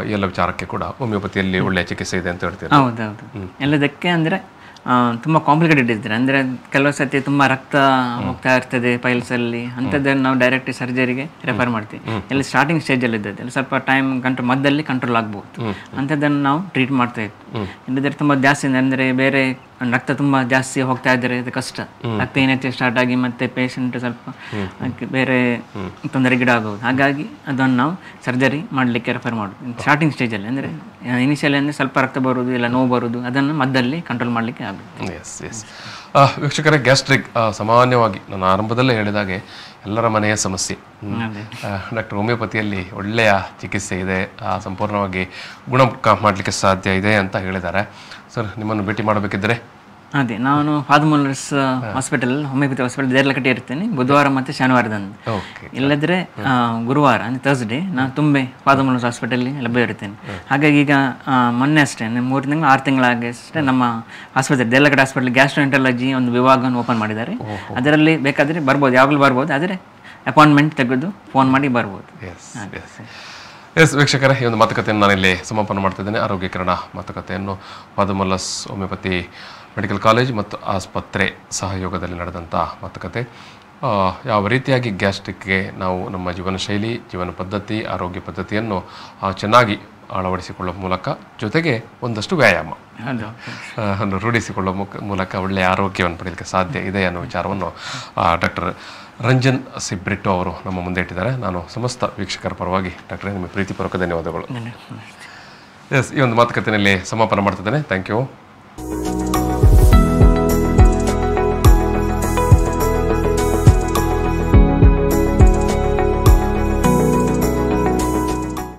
ಈ ಎಲ್ಲ ವಿಚಾರಕ್ಕೆ ಕೂಡ ಹೋಮಿಯೋಪತಿಯಲ್ಲಿ ಒಳ್ಳೆಯ ಚಿಕಿತ್ಸೆ ಇದೆ ಅಂತ ಹೇಳ್ತೀವಿ. ಹೌದೌದು, ಎಲ್ಲದಕ್ಕೆ ಅಂದರೆ ತುಂಬ ಕಾಂಪ್ಲಿಕೇಟೆಡ್ ಇದ್ದಾರೆ. ಅಂದರೆ ಕೆಲವು ಸತಿ ತುಂಬ ರಕ್ತ ಹೋಗ್ತಾ ಇರ್ತದೆ ಪೈಲ್ಸಲ್ಲಿ, ಅಂಥದ್ದನ್ನು ನಾವು ಡೈರೆಕ್ಟ್ ಸರ್ಜರಿಗೆ ರೆಫರ್ ಮಾಡ್ತೀವಿ. ಎಲ್ಲಿ ಸ್ಟಾರ್ಟಿಂಗ್ ಸ್ಟೇಜಲ್ಲಿ ಇದ್ದದ್ದು ಅಲ್ಲಿ ಸ್ವಲ್ಪ ಟೈಮ್ ಮಧ್ಯದಲ್ಲಿ ಕಂಟ್ರೋಲ್ ಆಗ್ಬೋದು, ಅಂಥದ್ದನ್ನು ನಾವು ಟ್ರೀಟ್ ಮಾಡ್ತಾ ಇತ್ತು. ಇಲ್ಲದ್ರೆ ತುಂಬ ಜಾಸ್ತಿ ಅಂದರೆ ಬೇರೆ ರಕ್ತ ತುಂಬ ಜಾಸ್ತಿ ಹೋಗ್ತಾ ಇದ್ದರೆ ಅದು ಕಷ್ಟ, ರಕ್ತ ಏನೈತೆ ಸ್ಟಾರ್ಟ್ ಆಗಿ ಮತ್ತೆ ಪೇಷಂಟ್ ಸ್ವಲ್ಪ ಬೇರೆ ತೊಂದರೆಗೀಡಾಗಬಹುದು. ಹಾಗಾಗಿ ಅದನ್ನು ನಾವು ಸರ್ಜರಿ ಮಾಡಲಿಕ್ಕೆ ರೆಫರ್ ಮಾಡೋದು ಸ್ಟಾರ್ಟಿಂಗ್ ಸ್ಟೇಜಲ್ಲಿ. ಅಂದರೆ ಇನಿಷಿಯಲಿ ಅಂದರೆ ಸ್ವಲ್ಪ ರಕ್ತ ಬರೋದು ಇಲ್ಲ ನೋವು ಬರೋದು, ಅದನ್ನು ಮದ್ದಲ್ಲಿ ಕಂಟ್ರೋಲ್ ಮಾಡಲಿಕ್ಕೆ ಆಗುತ್ತೆ. ಎಸ್ ಎಸ್ ವೀಕ್ಷಕರೇ, ಗ್ಯಾಸ್ಟ್ರಿಕ್ ಸಾಮಾನ್ಯವಾಗಿ ನಾನು ಆರಂಭದಲ್ಲೇ ಹೇಳಿದಾಗೆ ಎಲ್ಲರ ಮನೆಯ ಸಮಸ್ಯೆ. ಡಾಕ್ಟರ್ ಹೋಮಿಯೋಪತಿಯಲ್ಲಿ ಒಳ್ಳೆಯ ಚಿಕಿತ್ಸೆ ಇದೆ, ಸಂಪೂರ್ಣವಾಗಿ ಗುಣಮುಖ ಮಾಡಲಿಕ್ಕೆ ಸಾಧ್ಯ ಇದೆ ಅಂತ ಹೇಳಿದ್ದಾರೆ. ಸರ್, ನಿಮ್ಮನ್ನು ಭೇಟಿ ಮಾಡಬೇಕಿದ್ದರೆ ಅದೇ ನಾನು father Muller's hospital, homeopathy hospital Deralakatte ಇರ್ತೇನೆ ಬುಧವಾರ ಮತ್ತು ಶನಿವಾರದಂದು. ಇಲ್ಲದ್ರೆ ಗುರುವಾರ ಅಂದರೆ ಥರ್ಸ್ಡೇ ನಾನು ತುಂಬೆ ಫಾದರ್ ಮುಲ್ಲರ್ಸ್ ಹಾಸ್ಪಿಟಲ್ ಲಭ್ಯ ಇರ್ತೇನೆ. ಹಾಗಾಗಿ ಈಗ ಮೊನ್ನೆ ಅಷ್ಟೇ 3 ತಿಂಗಳು 6 ತಿಂಗಳಾಗಿ ಅಷ್ಟೇ ನಮ್ಮ ಆಸ್ಪತ್ರೆ ದೇರ್ಲಕಟ್ಟೆ ಹಾಸ್ಪಿಟಲ್ ಗ್ಯಾಸ್ಟ್ರೋಎಂಟರಾಲಜಿ ಒಂದು ವಿಭಾಗವನ್ನು ಓಪನ್ ಮಾಡಿದ್ದಾರೆ. ಅದರಲ್ಲಿ ಬೇಕಾದರೆ ಬರ್ಬೋದು, ಯಾವಾಗಲೂ ಬರ್ಬೋದು, ಆದರೆ ಅಪಾಯಿಂಟ್ಮೆಂಟ್ ತೆಗೆದು ಫೋನ್ ಮಾಡಿ ಬರ್ಬೋದು. ಎಸ್ ವೀಕ್ಷಕರೇ, ಈ ಒಂದು ಮಾತುಕತೆಯನ್ನು ನಾನಿಲ್ಲಿ ಸಮಾಪನ ಮಾಡ್ತಿದ್ದೇನೆ. ಆರೋಗ್ಯಕರಣ ಮಾತುಕತೆಯನ್ನು father Muller's homeopathy medical college ಮತ್ತು ಆಸ್ಪತ್ರೆ ಸಹಯೋಗದಲ್ಲಿ ನಡೆದಂಥ ಮಾತುಕತೆ. ಯಾವ ರೀತಿಯಾಗಿ ಗ್ಯಾಸ್ಟ್ರಿಕ್ಗೆ ನಾವು ನಮ್ಮ ಜೀವನ ಶೈಲಿ, ಜೀವನ ಪದ್ಧತಿ, ಆರೋಗ್ಯ ಪದ್ಧತಿಯನ್ನು ಚೆನ್ನಾಗಿ ಅಳವಡಿಸಿಕೊಳ್ಳುವ ಮೂಲಕ ಜೊತೆಗೆ ಒಂದಷ್ಟು ವ್ಯಾಯಾಮ ಹೌದು ಅನ್ನು ರೂಢಿಸಿಕೊಳ್ಳುವ ಮೂಲಕ ಒಳ್ಳೆಯ ಆರೋಗ್ಯವನ್ನು ಪಡೆಯಲಿಕ್ಕೆ ಸಾಧ್ಯ ಇದೆ ಅನ್ನೋ ವಿಚಾರವನ್ನು ಡಾಕ್ಟರ್ ರಂಜನ್ ಸಿಬ್ರಿಟ್ಟೋ ಅವರು ನಮ್ಮ ಮುಂದೆ ಇಟ್ಟಿದ್ದಾರೆ. ನಾನು ಸಮಸ್ತ ವೀಕ್ಷಕರ ಪರವಾಗಿ ಡಾಕ್ಟರೇ ನಿಮಗೆ ಪ್ರೀತಿಪೂರ್ವಕ ಧನ್ಯವಾದಗಳು. ಎಸ್, ಈ ಒಂದು ಮಾತುಕತೆಯಲ್ಲಿ ಸಮಾಪನ ಮಾಡ್ತಿದ್ದೇನೆ. Thank you.